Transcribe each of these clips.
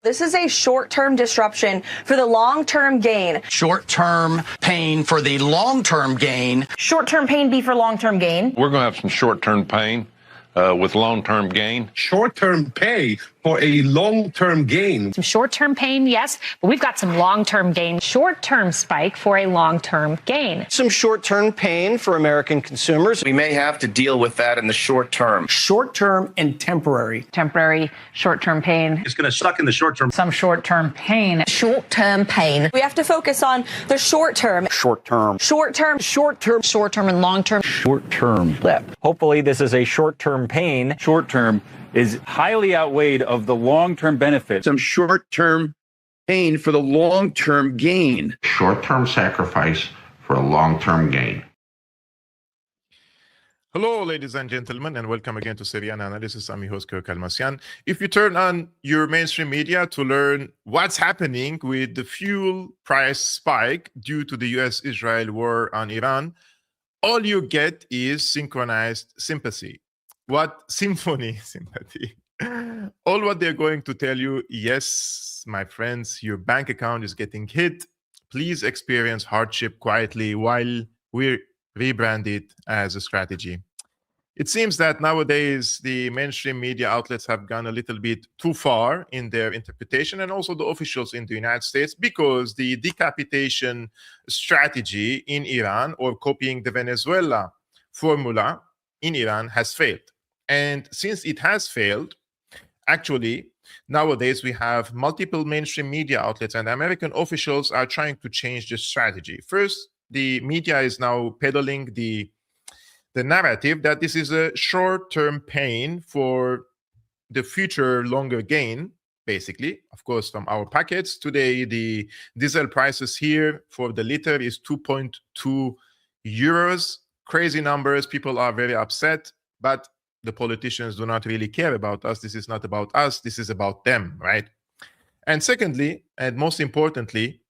This is a short-term disruption for the long-term gain. Short-term pain for the long-term gain. Short-term pain be for long-term gain. We're going to have some short-term pain with long-term gain. Short-term pay for a long-term gain. Some short-term pain, yes, but we've got some long-term gain. Short-term spike for a long-term gain. Some short-term pain for American consumers. We may have to deal with that in the short term. Short-term and temporary. Temporary short-term pain. It's going to suck in the short term. Some short-term pain. Short-term pain. We have to focus on the short-term. Short-term. Short-term. Short-term. Short-term and long-term. Short-term blip. Hopefully this is a short-term pain. Short-term is highly outweighed of the long-term benefits. Some short-term pain for the long-term gain. Short-term sacrifice for a long-term gain. Hello, ladies and gentlemen, and welcome again to Syriana Analysis. I'm your host, Kevork Almassian. If you turn on your mainstream media to learn what's happening with the fuel price spike due to the US-Israel war on Iran, all you get is synchronized sympathy. What sympathy? All what they're going to tell you, yes, my friends, your bank account is getting hit. Please experience hardship quietly while we rebrand it as a strategy. It seems that nowadays the mainstream media outlets have gone a little bit too far in their interpretation, and also the officials in the United States, because the decapitation strategy in Iran, or copying the Venezuela formula in Iran, has failed. And since it has failed, actually, nowadays we have multiple mainstream media outlets, and American officials are trying to change the strategy. First, the media is now peddling the narrative that this is a short-term pain for the future longer gain, basically. Of course, from our pockets. Today, the diesel prices here for the liter is 2.2 euros. Crazy numbers. People are very upset, but the politicians do not really care about us. This is not about us. This is about them, right? And secondly, and most importantly,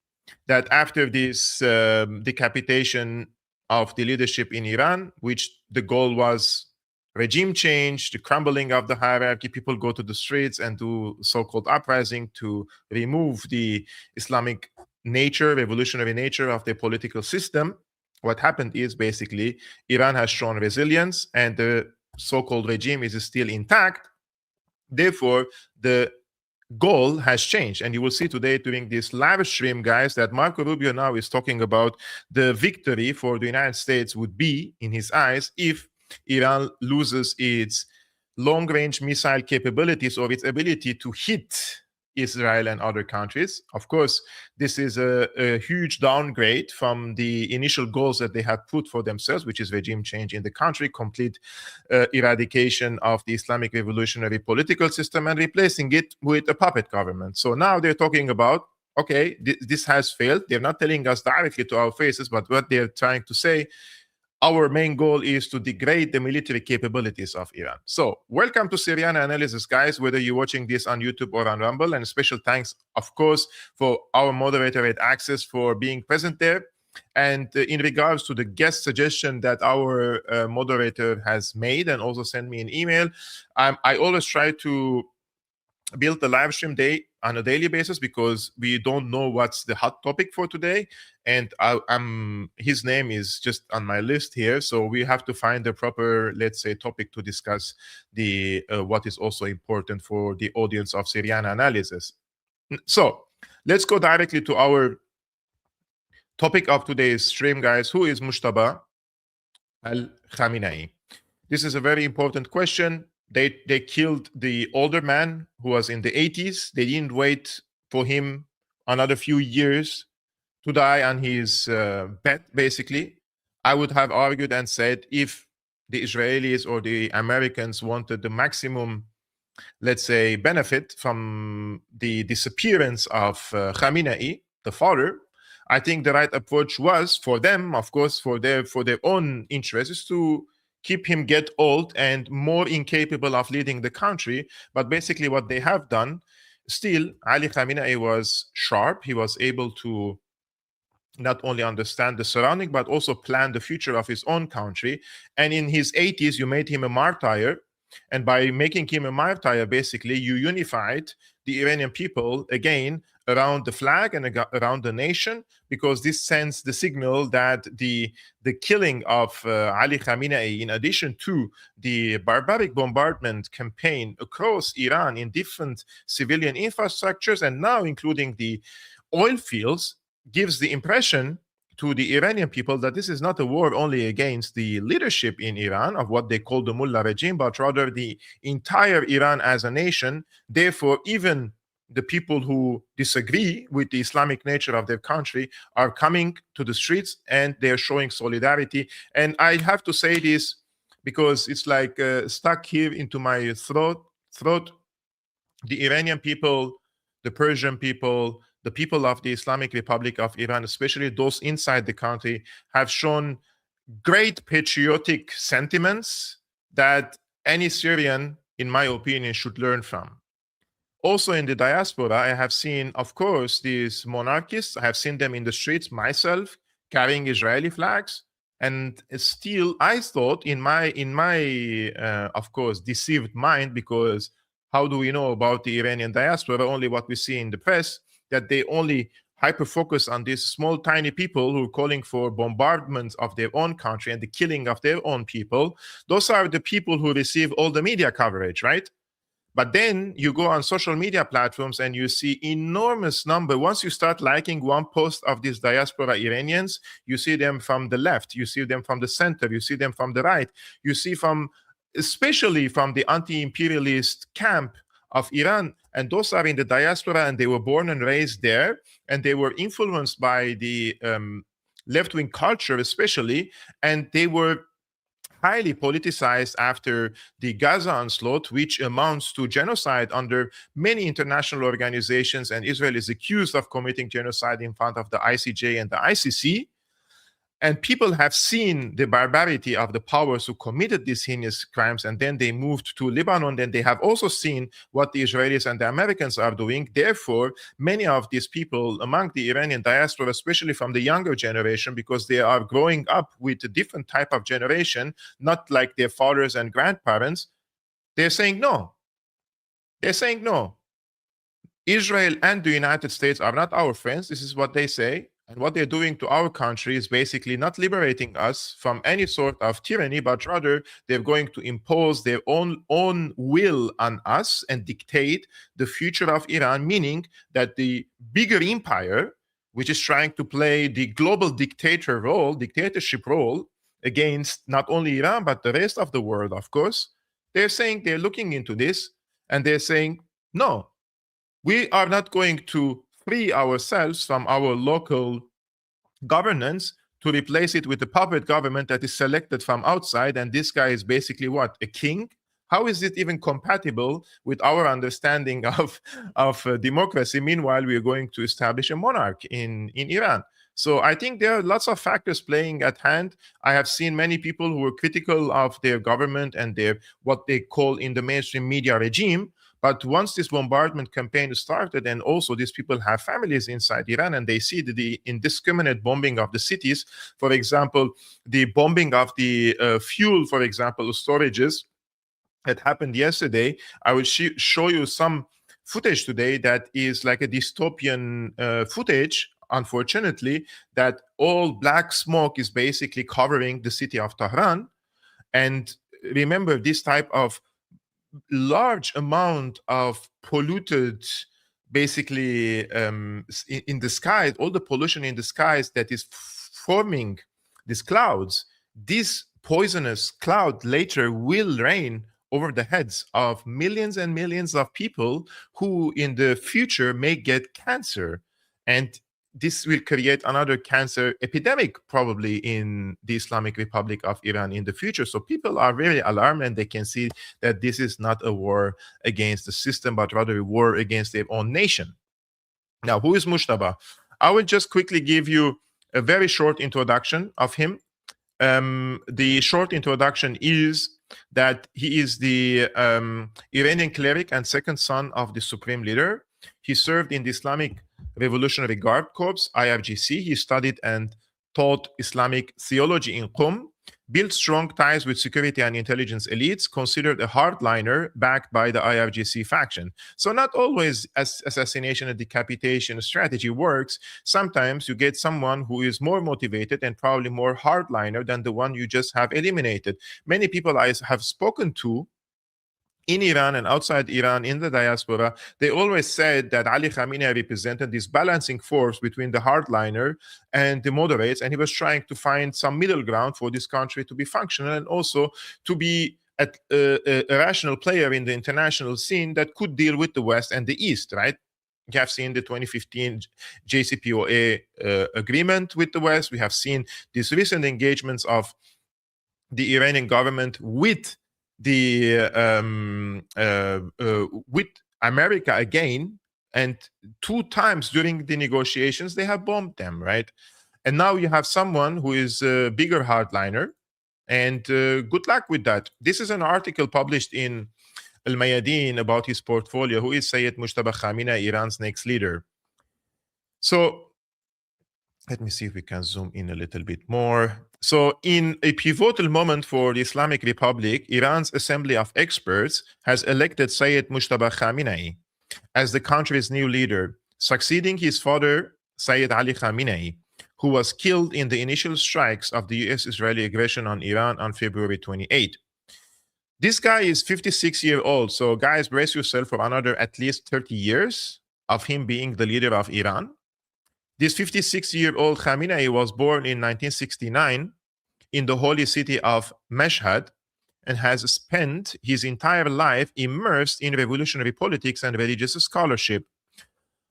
that after this decapitation of the leadership in Iran, which the goal was regime change, the crumbling of the hierarchy, people go to the streets and do so-called uprising to remove the Islamic nature, revolutionary nature of the political system. What happened is basically Iran has shown resilience, and the so-called regime is still intact. Therefore, the goal has changed. And you will see today during this live stream, guys, that Marco Rubio now is talking about the victory for the United States would be, in his eyes, if Iran loses its long-range missile capabilities or its ability to hit Israel and other countries. Of course, this is a huge downgrade from the initial goals that they had put for themselves, which is regime change in the country, complete eradication of the Islamic revolutionary political system, and replacing it with a puppet government. So now they're talking about, okay, this has failed. They're not telling us directly to our faces, but what they're trying to say, our main goal is to degrade the military capabilities of Iran. So welcome to Syriana Analysis, guys, whether you're watching this on YouTube or on Rumble. And special thanks, of course, for our moderator at Axios for being present there. And in regards to the guest suggestion that our moderator has made and also sent me an email, I always try to build the live stream day on a daily basis, because we don't know what's the hot topic for today, and his name is just on my list here, so we have to find the proper, let's say, topic to discuss the what is also important for the audience of Syriana Analysis. So let's go directly to our topic of today's stream, guys. Who is Mushtaba Khamenei? This is a very important question. They killed the older man who was in the 80s. They didn't wait for him another few years to die on his bed, basically. I would have argued and said, if the Israelis or the Americans wanted the maximum, let's say, benefit from the disappearance of Khamenei, the father, I think the right approach was for them, of course, for their own interests, to keep him get old and more incapable of leading the country. But basically what they have done, still, Ali Khamenei was sharp. He was able to not only understand the surrounding, but also plan the future of his own country. And in his 80s, you made him a martyr. And by making him a martyr, basically, you unified the Iranian people again around the flag and around the nation, because this sends the signal that the killing of Ali Khamenei, in addition to the barbaric bombardment campaign across Iran in different civilian infrastructures, and now including the oil fields, gives the impression to the Iranian people that this is not a war only against the leadership in Iran of what they call the mullah regime, but rather the entire Iran as a nation. Therefore, even the people who disagree with the Islamic nature of their country are coming to the streets and they're showing solidarity. And I have to say this because it's like stuck here into my throat. The Iranian people, the Persian people, the people of the Islamic Republic of Iran, especially those inside the country, have shown great patriotic sentiments that any Syrian, in my opinion, should learn from. Also in the diaspora, I have seen, of course, these monarchists. I have seen them in the streets myself, carrying Israeli flags. And still, I thought in my of course, deceived mind, because how do we know about the Iranian diaspora? Only what we see in the press, that they only hyper-focus on these small, tiny people who are calling for bombardment of their own country and the killing of their own people. Those are the people who receive all the media coverage, right? But then you go on social media platforms and you see enormous number. Once you start liking one post of these diaspora Iranians, you see them from the left, you see them from the center, you see them from the right, you see from, especially from the anti-imperialist camp of Iran. And those are in the diaspora and they were born and raised there. And they were influenced by the left-wing culture especially. And they were highly politicized after the Gaza onslaught, which amounts to genocide under many international organizations, and Israel is accused of committing genocide in front of the ICJ and the ICC. And people have seen the barbarity of the powers who committed these heinous crimes, and then they moved to Lebanon. Then they have also seen what the Israelis and the Americans are doing. Therefore, many of these people among the Iranian diaspora, especially from the younger generation, because they are growing up with a different type of generation, not like their fathers and grandparents, they're saying no. They're saying no. Israel and the United States are not our friends. This is what they say. And what they're doing to our country is basically not liberating us from any sort of tyranny, but rather they're going to impose their own will on us and dictate the future of Iran, meaning that the bigger empire, which is trying to play the global dictatorship role against not only Iran, but the rest of the world, of course, they're saying they're looking into this and they're saying, no, we are not going to free ourselves from our local governance to replace it with a puppet government that is selected from outside. And this guy is basically what? A king? How is it even compatible with our understanding of democracy? Meanwhile, we are going to establish a monarch in Iran. So I think there are lots of factors playing at hand. I have seen many people who were critical of their government and their what they call in the mainstream media regime. But once this bombardment campaign started, and also these people have families inside Iran, and they see the indiscriminate bombing of the cities, for example, the bombing of the fuel, for example, storages that happened yesterday. I will show you some footage today that is like a dystopian footage, unfortunately, that all black smoke is basically covering the city of Tehran. And remember, this type of large amount of polluted, basically in the skies, all the pollution in the skies that is forming these clouds, this poisonous cloud later will rain over the heads of millions and millions of people who in the future may get cancer. And this will create another cancer epidemic probably in the Islamic Republic of Iran in the future. So people are very alarmed, and they can see that this is not a war against the system, but rather a war against their own nation. Now, who is Mushtaba? I will just quickly give you a very short introduction of him. The short introduction is that he is the Iranian cleric and second son of the supreme leader. He served in the Islamic Revolutionary Guard Corps, IRGC. He studied and taught Islamic theology in Qom. built strong ties with security and intelligence elites, considered a hardliner backed by the IRGC faction. So not always assassination and decapitation strategy works. Sometimes you get someone who is more motivated and probably more hardliner than the one you just have eliminated. Many people I have spoken to in Iran and outside Iran, in the diaspora, they always said that Ali Khamenei represented this balancing force between the hardliner and the moderates, and he was trying to find some middle ground for this country to be functional and also to be a rational player in the international scene that could deal with the West and the East, right? You have seen the 2015 JCPOA agreement with the West. We have seen these recent engagements of the Iranian government with with America again, and 2 times during the negotiations they have bombed them, right? And now you have someone who is a bigger hardliner, and good luck with that. This is an article published in Al Mayadeen about his portfolio, who is Sayyid Mushtaba Khamenei, Iran's next leader. So let me see if we can zoom in a little bit more. So in a pivotal moment for the Islamic Republic, Iran's Assembly of Experts has elected Sayyid Mushtaba Khamenei as the country's new leader, succeeding his father, Sayyid Ali Khamenei, who was killed in the initial strikes of the US-Israeli aggression on Iran on February 28. This guy is 56 years old, so guys, brace yourself for another at least 30 years of him being the leader of Iran. This 56-year-old Khamenei was born in 1969 in the holy city of Mashhad and has spent his entire life immersed in revolutionary politics and religious scholarship.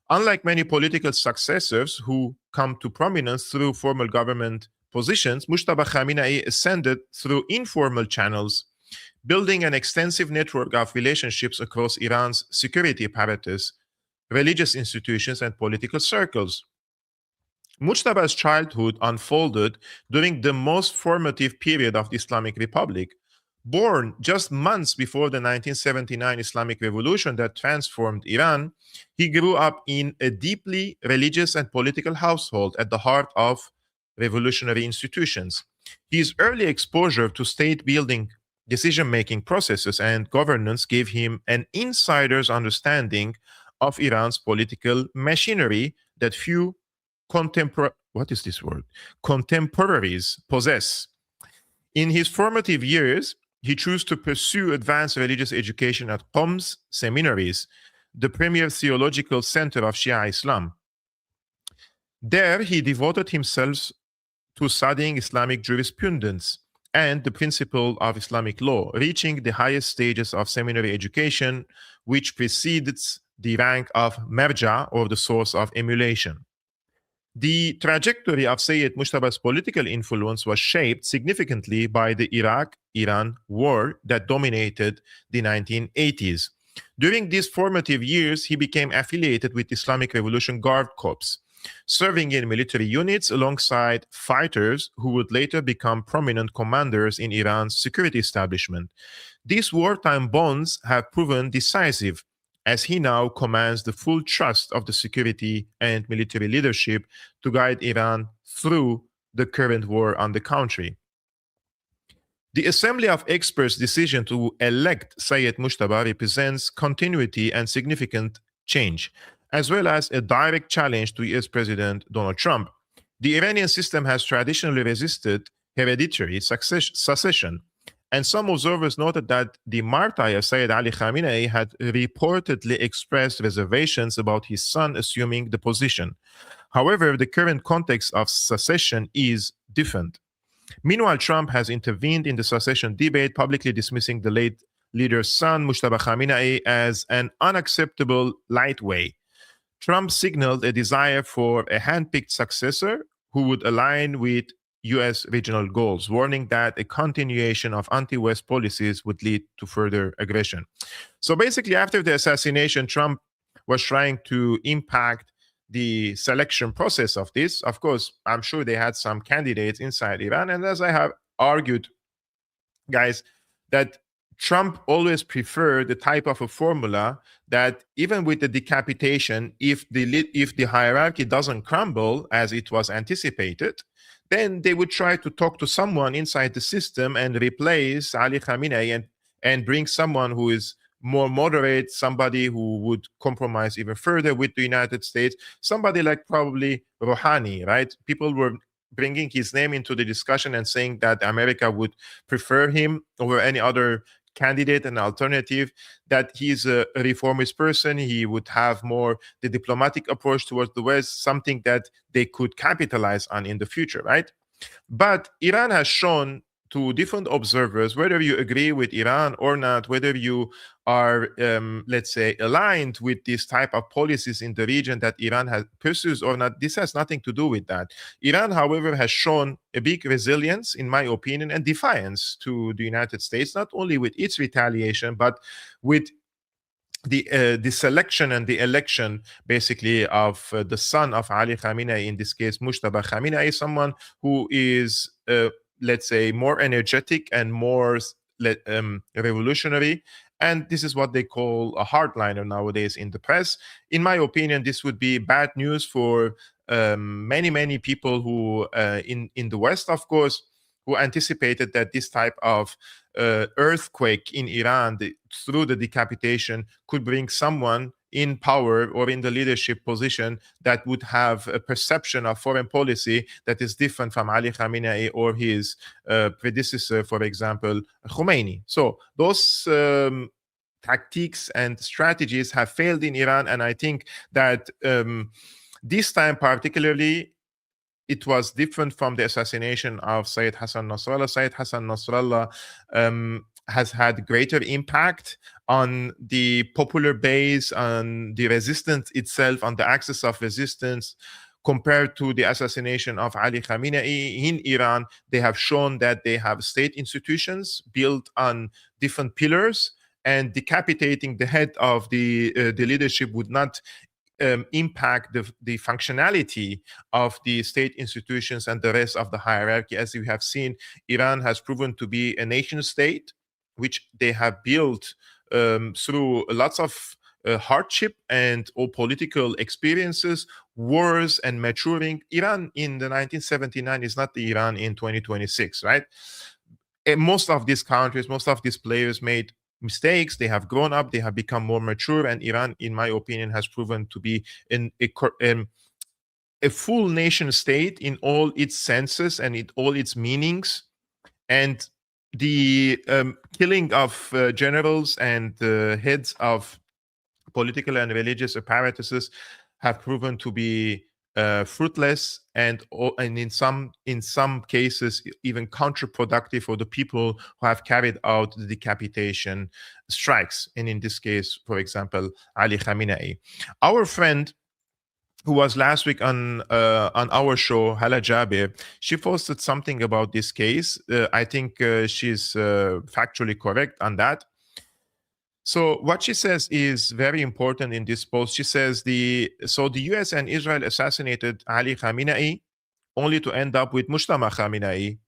Unlike many political successors who come to prominence through formal government positions, Mushtaba Khamenei ascended through informal channels, building an extensive network of relationships across Iran's security apparatus, religious institutions, and political circles. Mujtaba's childhood unfolded during the most formative period of the Islamic Republic. Born just months before the 1979 Islamic Revolution that transformed Iran, he grew up in a deeply religious and political household at the heart of revolutionary institutions. His early exposure to state-building decision-making processes and governance gave him an insider's understanding of Iran's political machinery that few contemporaries possess. In his formative years, he chose to pursue advanced religious education at Qom's seminaries, the premier theological center of Shia Islam. There, he devoted himself to studying Islamic jurisprudence and the principle of Islamic law, reaching the highest stages of seminary education, which precedes the rank of marja, or the source of emulation. The trajectory of Sayyid Mushtaba's political influence was shaped significantly by the Iraq-Iran war that dominated the 1980s. During these formative years, he became affiliated with Islamic Revolution Guard Corps, serving in military units alongside fighters who would later become prominent commanders in Iran's security establishment. These wartime bonds have proven decisive, as he now commands the full trust of the security and military leadership to guide Iran through the current war on the country. The Assembly of Experts' decision to elect Sayyid Mushtaba represents continuity and significant change, as well as a direct challenge to US President Donald Trump. The Iranian system has traditionally resisted hereditary succession, and some observers noted that the martyr Sayyid Ali Khamenei had reportedly expressed reservations about his son assuming the position. However, the current context of succession is different. Meanwhile, Trump has intervened in the succession debate, publicly dismissing the late leader's son, Mushtaba Khamenei, as an unacceptable lightweight. Trump signaled a desire for a handpicked successor who would align with U.S. regional goals, warning that a continuation of anti-West policies would lead to further aggression. So basically, after the assassination, Trump was trying to impact the selection process of this. Of course, I'm sure they had some candidates inside Iran. And as I have argued, guys, that Trump always preferred the type of a formula that even with the decapitation, if the hierarchy doesn't crumble as it was anticipated, then they would try to talk to someone inside the system and replace Ali Khamenei and bring someone who is more moderate, somebody who would compromise even further with the United States, somebody like probably Rouhani, right? People were bringing his name into the discussion and saying that America would prefer him over any other candidate and alternative, that he's a reformist person. He would have more the diplomatic approach towards the West, something that they could capitalize on in the future, right? But Iran has shown to different observers, whether you agree with Iran or not, whether you are, let's say, aligned with this type of policies in the region that Iran has pursues or not, this has nothing to do with that. Iran, however, has shown a big resilience, in my opinion, and defiance to the United States, not only with its retaliation, but with the selection and the election, basically, of the son of Ali Khamenei, in this case, Mushtaba Khamenei, someone who is, let's say, more energetic and more revolutionary. And this is what they call a hardliner nowadays in the press. In my opinion, this would be bad news for many people who, in the West, of course, who anticipated that this type of earthquake in Iran through the decapitation could bring someone in power or in the leadership position that would have a perception of foreign policy that is different from Ali Khamenei or his predecessor, for example, Khomeini. So those tactics and strategies have failed in Iran, and I think that this time particularly, it was different from the assassination of Sayyid Hassan Nasrallah. Sayyid Hassan Nasrallah has had greater impact on the popular base, on the resistance itself, on the axis of resistance, compared to the assassination of Ali Khamenei. In Iran, they have shown that they have state institutions built on different pillars, and decapitating the head of the leadership would not impact the functionality of the state institutions and the rest of the hierarchy. As we have seen, Iran has proven to be a nation state, which they have built through lots of hardship and all political experiences, wars, and maturing. Iran in the 1979 is not the Iran in 2026, right? And most of these countries, most of these players made mistakes. They have grown up, they have become more mature, and Iran, in my opinion, has proven to be a full nation state in all its senses and in all its meanings. And the killing of generals and heads of political and religious apparatuses have proven to be fruitless and in some cases even counterproductive for the people who have carried out the decapitation strikes, and in this case, for example, Ali Khamenei. Our friend who was last week on our show, Hala Jaber, she posted something about this case. I think she's factually correct on that. So what she says is very important in this post. She says the US and Israel assassinated Ali Khamenei only to end up with Mojtaba Khamenei,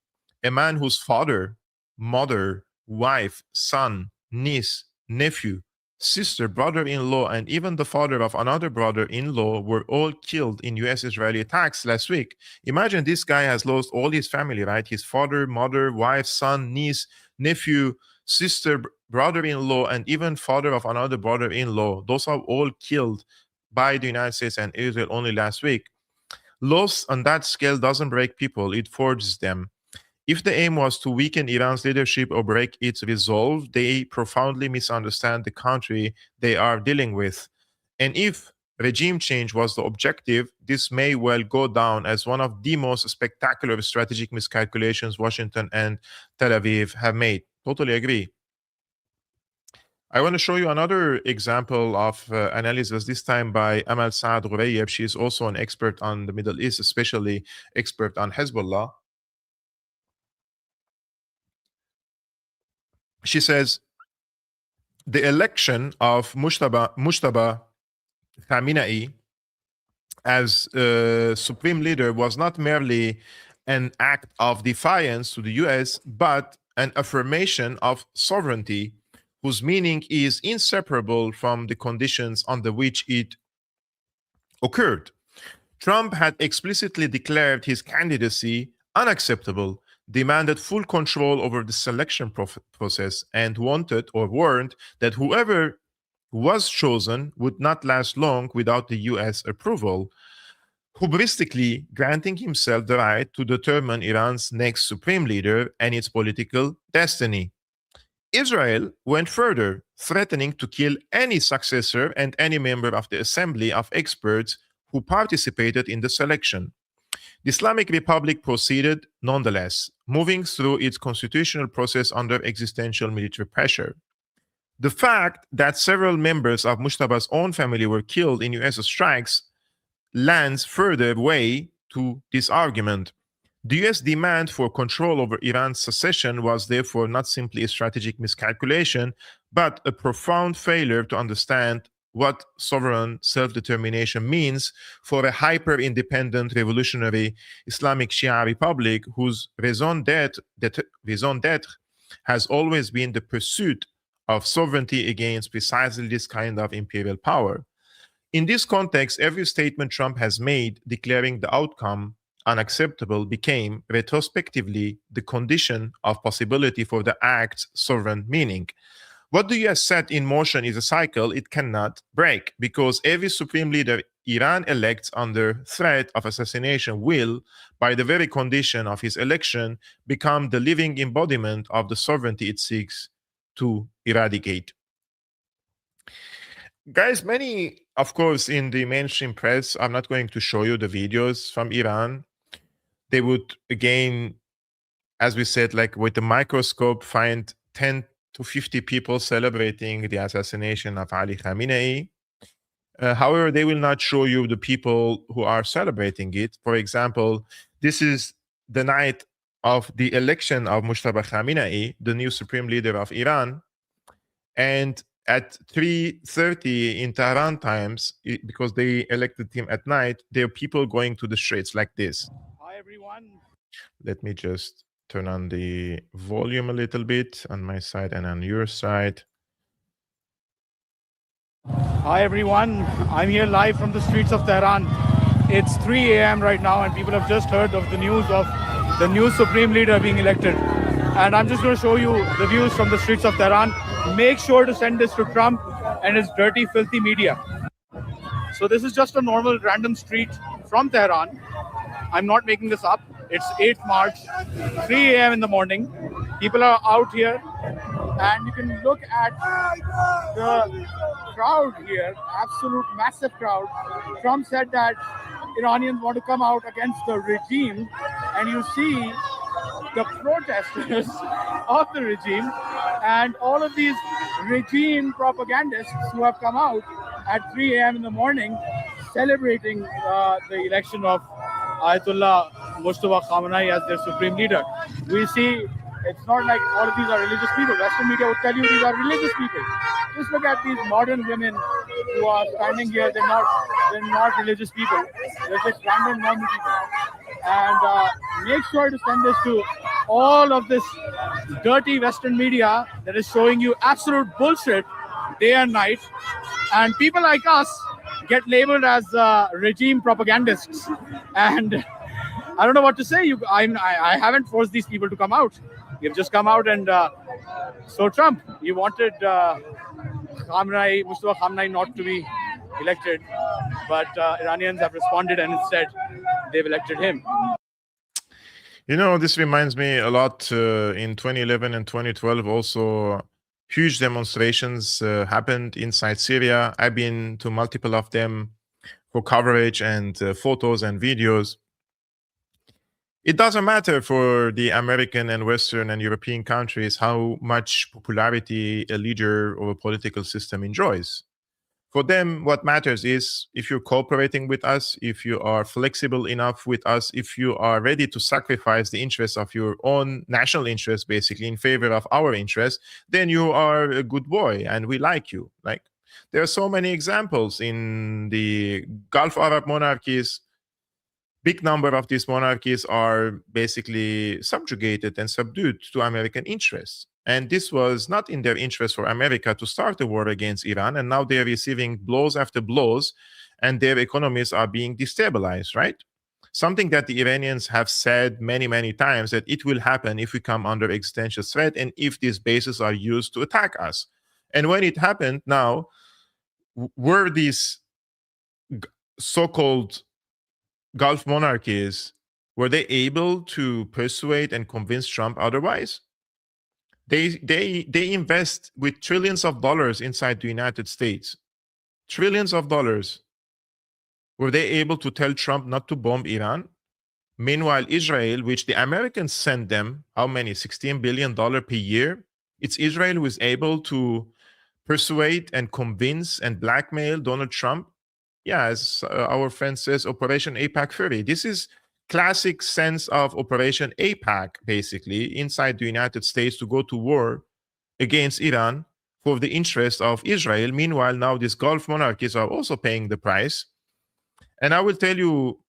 a man whose father, mother, wife, son, niece, nephew, sister, brother-in-law, and even the father of another brother-in-law were all killed in US-Israeli attacks last week. Imagine this guy has lost all his family, right? His father, mother, wife, son, niece, nephew, sister, brother-in-law, and even father of another brother-in-law. Those are all killed by the United States and Israel only last week. Loss on that scale doesn't break people, it forges them. If the aim was to weaken Iran's leadership or break its resolve, they profoundly misunderstand the country they are dealing with. And if regime change was the objective, this may well go down as one of the most spectacular strategic miscalculations Washington and Tel Aviv have made. Totally agree. I want to show you another example of analysis, this time by Amal Saad Ghurayeb. She is also an expert on the Middle East, especially expert on Hezbollah. She says, the election of Mushtaba Khamenei as supreme leader was not merely an act of defiance to the US, but an affirmation of sovereignty whose meaning is inseparable from the conditions under which it occurred. Trump had explicitly declared his candidacy unacceptable, demanded full control over the selection process, and wanted or warned that whoever was chosen would not last long without the US approval, hubristically granting himself the right to determine Iran's next supreme leader and its political destiny. Israel went further, threatening to kill any successor and any member of the assembly of experts who participated in the selection. The Islamic Republic proceeded nonetheless, moving through its constitutional process under existential military pressure. The fact that several members of Mushtaba's own family were killed in US strikes lands further way to this argument. The US demand for control over Iran's secession was therefore not simply a strategic miscalculation, but a profound failure to understand what sovereign self-determination means for a hyper-independent revolutionary Islamic Shia republic whose raison d'etre has always been the pursuit of sovereignty against precisely this kind of imperial power. In this context, every statement Trump has made declaring the outcome unacceptable became retrospectively the condition of possibility for the act's sovereign meaning. What the US set in motion is a cycle it cannot break, because every supreme leader Iran elects under threat of assassination will, by the very condition of his election, become the living embodiment of the sovereignty it seeks to eradicate. Guys, many, of course, in the mainstream press, I'm not going to show you the videos from Iran. They would, again, as we said, like with the microscope, find 10 to 50 people celebrating the assassination of Ali Khamenei. However, they will not show you the people who are celebrating it. For example, this is the night of the election of Mojtaba Khamenei, the new supreme leader of Iran. And at 3:30 in Tehran times, because they elected him at night, there are people going to the streets like this. Hi, everyone. Let me just turn on the volume a little bit on my side and on your side. Hi, everyone. I'm here live from the streets of Tehran. It's 3 a.m. right now, and people have just heard of the news of the new supreme leader being elected. And I'm just going to show you the views from the streets of Tehran. Make sure to send this to Trump and his dirty, filthy media. So this is just a normal random street from Tehran. I'm not making this up. It's 8th March, 3 a.m. in the morning. People are out here, and you can look at the crowd here, absolute massive crowd. Trump said that Iranians want to come out against the regime, and you see the protesters of the regime and all of these regime propagandists who have come out at 3 a.m. in the morning celebrating the election of Ayatollah Mushtaba Khamenei as their supreme leader. We see it's not like all of these are religious people. Western media would tell you these are religious people. Just look at these modern women who are standing here. They're not religious people. They're just random normal people. And make sure to send this to all of this dirty Western media that is showing you absolute bullshit day and night. And people like us get labeled as regime propagandists. And I don't know what to say. I haven't forced these people to come out. You've just come out and so Trump, you wanted Mojtaba Khamenei not to be elected, but Iranians have responded and instead they've elected him. You know, this reminds me a lot in 2011 and 2012 also huge demonstrations happened inside Syria. I've been to multiple of them for coverage and photos and videos. It doesn't matter for the American and Western and European countries how much popularity a leader or a political system enjoys. For them, what matters is if you're cooperating with us, if you are flexible enough with us, if you are ready to sacrifice the interests of your own national interests, basically, in favor of our interests, then you are a good boy and we like you. Like, there are so many examples in the Gulf Arab monarchies. Big number of these monarchies are basically subjugated and subdued to American interests. And this was not in their interest for America to start a war against Iran. And now they're receiving blows after blows, and their economies are being destabilized, right? something that the Iranians have said many, many times, that it will happen if we come under existential threat and if these bases are used to attack us. And when it happened now, were these so-called Gulf monarchies, were they able to persuade and convince Trump otherwise? They invest with trillions of dollars inside the United States. Trillions of dollars. Were they able to tell Trump not to bomb Iran? Meanwhile, Israel, which the Americans send them, how many? $16 billion per year? It's Israel who is able to persuade and convince and blackmail Donald Trump. Yeah, as our friend says, Operation AIPAC Fury. This is classic sense of Operation AIPAC, basically, inside the United States to go to war against Iran for the interest of Israel. Meanwhile, now these Gulf monarchies are also paying the price. And I will tell you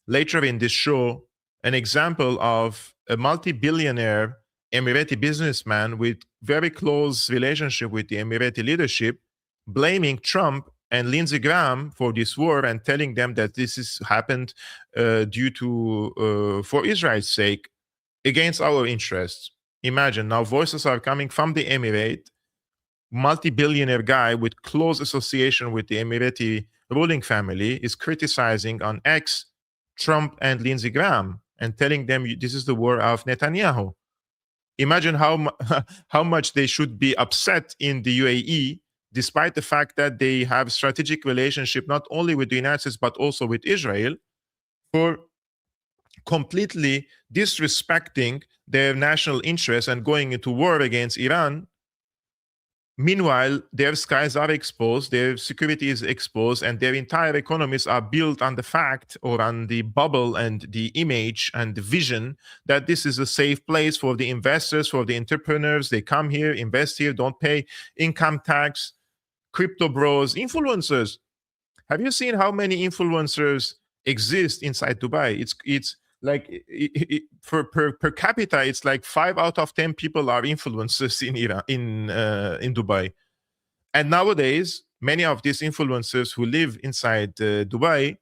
later in this show an example of a multi-billionaire Emirati businessman with very close relationship with the Emirati leadership, blaming Trump and Lindsey Graham for this war and telling them that this has happened due to for Israel's sake, against our interests. Imagine now voices are coming from the Emirate, multi-billionaire guy with close association with the Emirati ruling family is criticizing on X Trump and Lindsey Graham and telling them this is the war of Netanyahu. Imagine how much they should be upset in the UAE, despite the fact that they have strategic relationship not only with the United States but also with Israel, for completely disrespecting their national interests and going into war against Iran. Meanwhile, their skies are exposed, their security is exposed, and their entire economies are built on the fact or on the bubble and the image and the vision that this is a safe place for the investors, for the entrepreneurs. They come here, invest here, don't pay income tax. Crypto bros, influencers. Have you seen how many influencers exist inside Dubai? It's like per capita, it's like 5 out of 10 people are influencers in Iran, in Dubai. And nowadays, many of these influencers who live inside Dubai,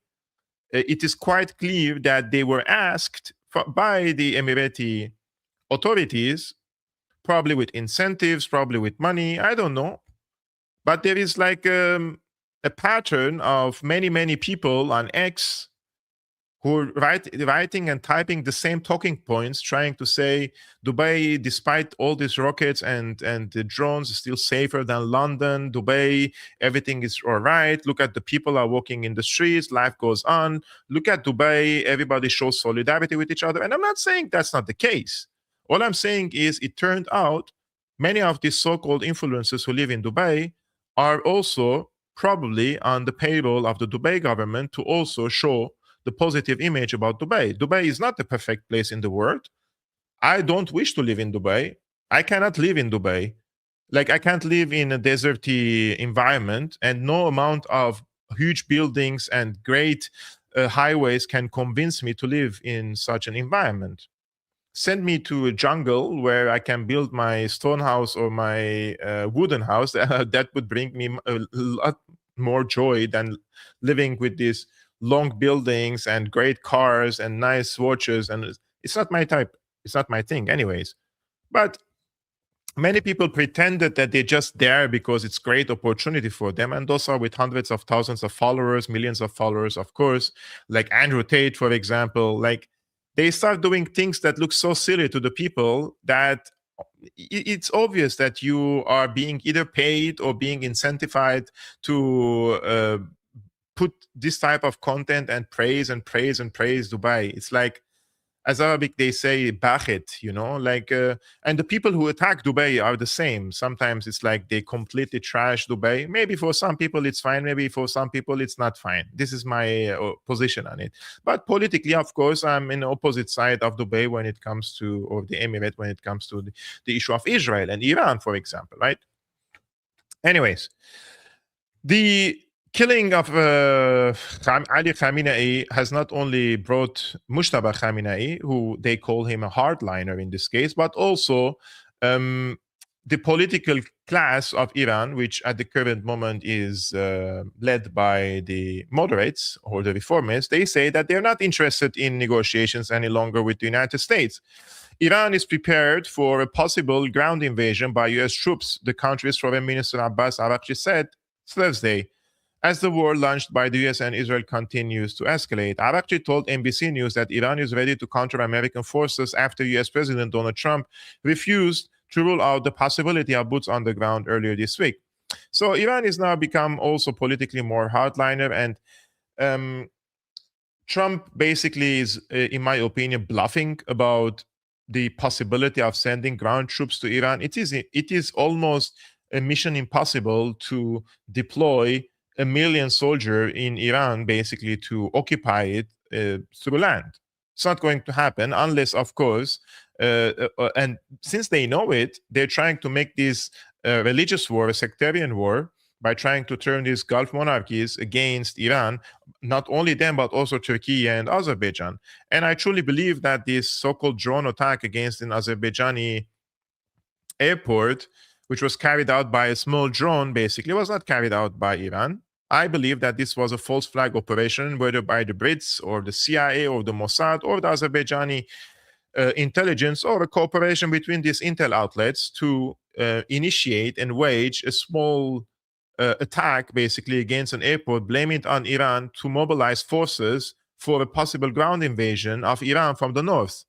it is quite clear that they were asked by the Emirati authorities, probably with incentives, probably with money, I don't know. But there is like a pattern of many people on X who are writing and typing the same talking points, trying to say Dubai, despite all these rockets and the drones, is still safer than London. Dubai, everything is all right. Look at the people are walking in the streets. Life goes on. Look at Dubai. Everybody shows solidarity with each other. And I'm not saying that's not the case. All I'm saying is it turned out many of these so-called influencers who live in Dubai are also probably on the payroll of the Dubai government to also show the positive image about Dubai. Dubai is not the perfect place in the world. I don't wish to live in Dubai. I cannot live in Dubai. Like I can't live in a deserty environment, and no amount of huge buildings and great highways can convince me to live in such an environment. Send me to a jungle where I can build my stone house or my wooden house. That would bring me a lot more joy than living with these long buildings and great cars and nice watches. And it's not my type. It's not my thing anyways. But many people pretended that they're just there because it's great opportunity for them. And those are with hundreds of thousands of followers, millions of followers, of course, like Andrew Tate, for example. Like they start doing things that look so silly to the people that it's obvious that you are being either paid or being incentivized to put this type of content and praise Dubai. It's like, as Arabic they say, bachet, you know, like, and the people who attack Dubai are the same. Sometimes it's like they completely trash Dubai. Maybe for some people it's fine. Maybe for some people it's not fine. This is my position on it. But politically, of course, I'm in the opposite side of Dubai when it comes to, or the Emirate when it comes to the issue of Israel and Iran, for example, right? Anyways, the killing of Ali Khamenei has not only brought Mushtaba Khamenei, who they call him a hardliner in this case, but also the the political class of Iran, which at the current moment is led by the moderates or the reformists, they say that they're not interested in negotiations any longer with the United States. Iran is prepared for a possible ground invasion by U.S. troops, the country's Foreign Minister Abbas Araghchi said Thursday, as the war launched by the U.S. and Israel continues to escalate. Araghchi told NBC News that Iran is ready to counter American forces after U.S. President Donald Trump refused to rule out the possibility of boots on the ground earlier this week. So Iran is now become also politically more hardliner, and Trump basically is, in my opinion, bluffing about the possibility of sending ground troops to Iran. It is almost a mission impossible to deploy 1 million soldiers in Iran, basically to occupy it through land. It's not going to happen unless, of course, and since they know it, they're trying to make this religious war a sectarian war by trying to turn these Gulf monarchies against Iran, not only them, but also Turkey and Azerbaijan. And I truly believe that this so-called drone attack against an Azerbaijani airport, which was carried out by a small drone, basically was not carried out by Iran. I believe that this was a false flag operation, whether by the Brits or the CIA or the Mossad or the Azerbaijani intelligence, or a cooperation between these intel outlets to initiate and wage a small attack basically against an airport, blaming it on Iran to mobilize forces for a possible ground invasion of Iran from the north.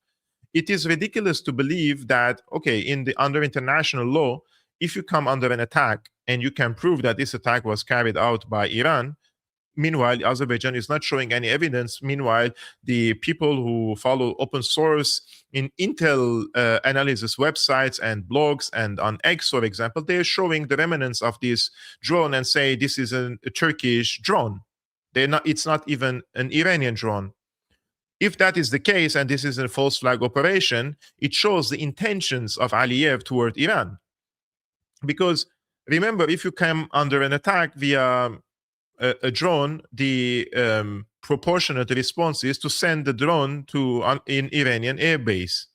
It is ridiculous to believe that, okay, under international law, if you come under an attack and you can prove that this attack was carried out by Iran, meanwhile, Azerbaijan is not showing any evidence. Meanwhile, the people who follow open source in intel analysis websites and blogs and on X, for example, they are showing the remnants of this drone and say this is a Turkish drone. It's not even an Iranian drone. If that is the case, and this is a false flag operation, it shows the intentions of Aliyev toward Iran. Because remember, if you come under an attack via a drone, the proportionate response is to send the drone to an Iranian airbase,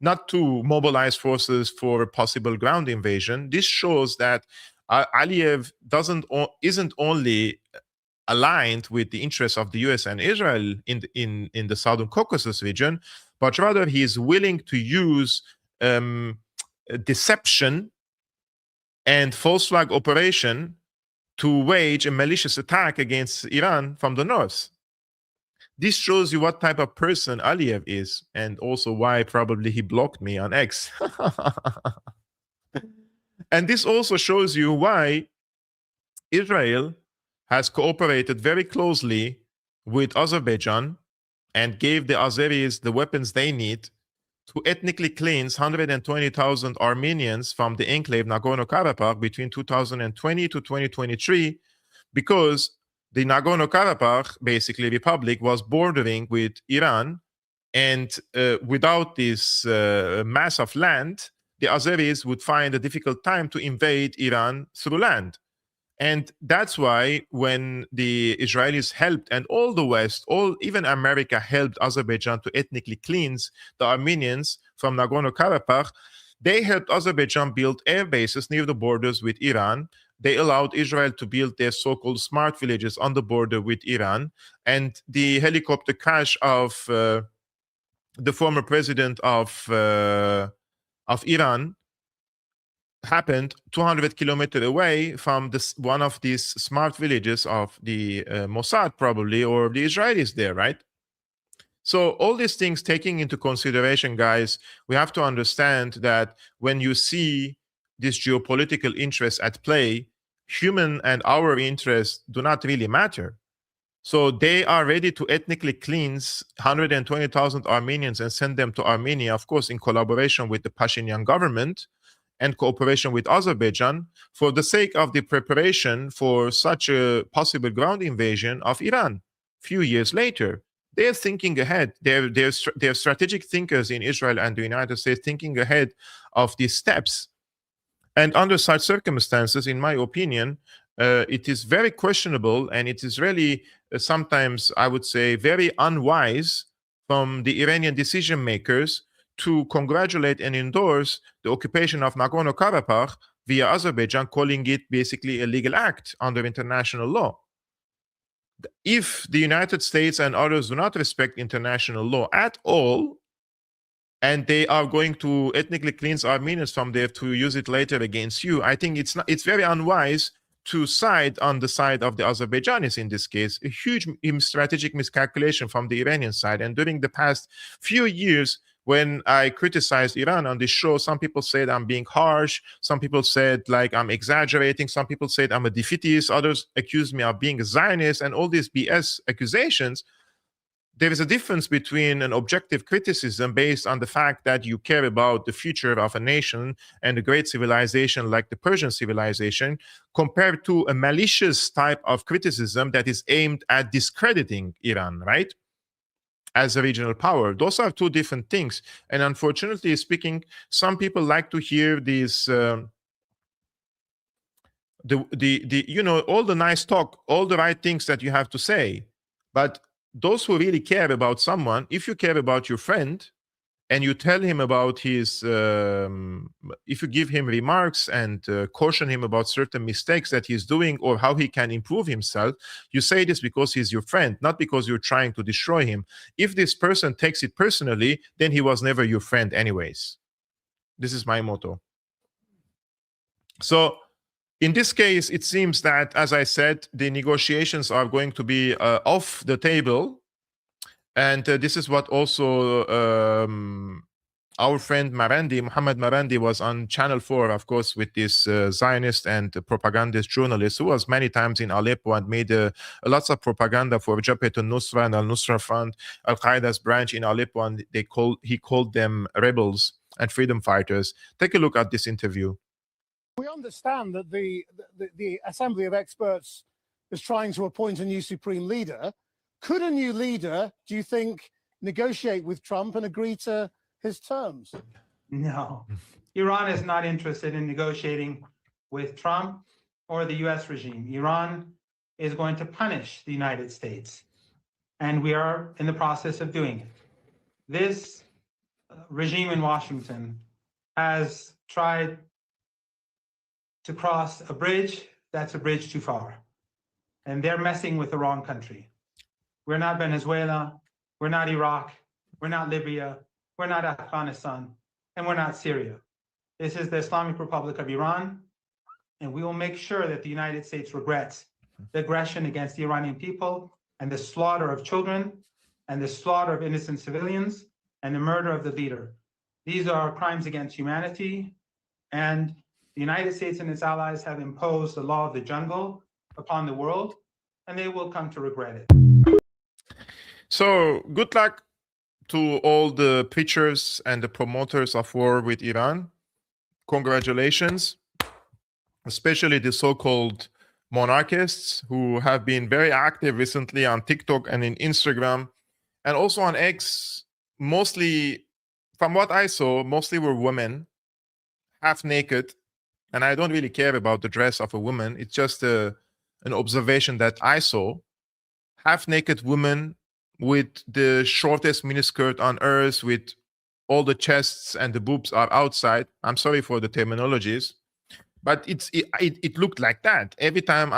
not to mobilize forces for a possible ground invasion. This shows that Aliyev isn't only aligned with the interests of the US and Israel in the Southern Caucasus region, but rather he is willing to use deception and false flag operation to wage a malicious attack against Iran from the north. This shows you what type of person Aliyev is, and also why probably he blocked me on X. And this also shows you why Israel has cooperated very closely with Azerbaijan and gave the Azeris the weapons they need to ethnically cleanse 120,000 Armenians from the enclave Nagorno-Karabakh between 2020 to 2023, because the Nagorno-Karabakh, basically republic, was bordering with Iran, and without this mass of land, the Azeris would find a difficult time to invade Iran through land. And that's why when the Israelis helped, and all the West, even America helped Azerbaijan to ethnically cleanse the Armenians from Nagorno-Karabakh, they helped Azerbaijan build air bases near the borders with Iran. They allowed Israel to build their so-called smart villages on the border with Iran. And the helicopter crash of the former president of Iran happened 200 kilometers away from one of these smart villages of the Mossad, probably, or the Israelis there, right? So all these things taking into consideration, guys, we have to understand that when you see this geopolitical interest at play, human and our interests do not really matter. So they are ready to ethnically cleanse 120,000 Armenians and send them to Armenia, of course, in collaboration with the Pashinyan government and cooperation with Azerbaijan, for the sake of the preparation for such a possible ground invasion of Iran. Few years later, they're thinking ahead. They're strategic thinkers in Israel and the United States, thinking ahead of these steps. And under such circumstances, in my opinion, it is very questionable, and it is really sometimes, I would say, very unwise from the Iranian decision makers to congratulate and endorse the occupation of Nagorno-Karabakh via Azerbaijan, calling it basically a legal act under international law. If the United States and others do not respect international law at all, and they are going to ethnically cleanse Armenians from there to use it later against you, I think it's very unwise to side on the side of the Azerbaijanis in this case. A huge strategic miscalculation from the Iranian side. And during the past few years, when I criticized Iran on this show, some people said I'm being harsh. Some people said like I'm exaggerating. Some people said I'm a defeatist. Others accused me of being a Zionist, and all these BS accusations. There is a difference between an objective criticism based on the fact that you care about the future of a nation and a great civilization like the Persian civilization, compared to a malicious type of criticism that is aimed at discrediting Iran, right? As a regional power. Those are two different things. And unfortunately speaking, some people like to hear these all the nice talk, all the right things that you have to say. But those who really care about someone, if you care about your friend and you tell him about his, if you give him remarks and caution him about certain mistakes that he's doing or how he can improve himself, you say this because he's your friend, not because you're trying to destroy him. If this person takes it personally, then he was never your friend anyways. This is my motto. So in this case, it seems that, as I said, the negotiations are going to be off the table. And this is what also our friend Marandi, Mohammed Marandi, was on Channel 4, of course, with this Zionist and propagandist journalist who was many times in Aleppo and made lots of propaganda for Jabhat al-Nusra and al-Nusra Front, Al-Qaeda's branch in Aleppo, and he called them rebels and freedom fighters. Take a look at this interview. We understand that the Assembly of Experts is trying to appoint a new supreme leader. Could a new leader, do you think, negotiate with Trump and agree to his terms? No. Iran is not interested in negotiating with Trump or the US regime. Iran is going to punish the United States, and we are in the process of doing it. This regime in Washington has tried to cross a bridge that's a bridge too far. And they're messing with the wrong country. We're not Venezuela, we're not Iraq, we're not Libya, we're not Afghanistan, and we're not Syria. This is the Islamic Republic of Iran, and we will make sure that the United States regrets the aggression against the Iranian people and the slaughter of children and the slaughter of innocent civilians and the murder of the leader. These are crimes against humanity, and the United States and its allies have imposed the law of the jungle upon the world, and they will come to regret it. So good luck to all the preachers and the promoters of war with Iran. Congratulations, especially the so-called monarchists who have been very active recently on TikTok and in Instagram, and also on X. Mostly, from what I saw, mostly were women, half naked. And I don't really care about the dress of a woman. It's just an observation that I saw. Half-naked women with the shortest miniskirt on earth, with all the chests and the boobs are outside. I'm sorry for the terminologies, but it looked like that. Every time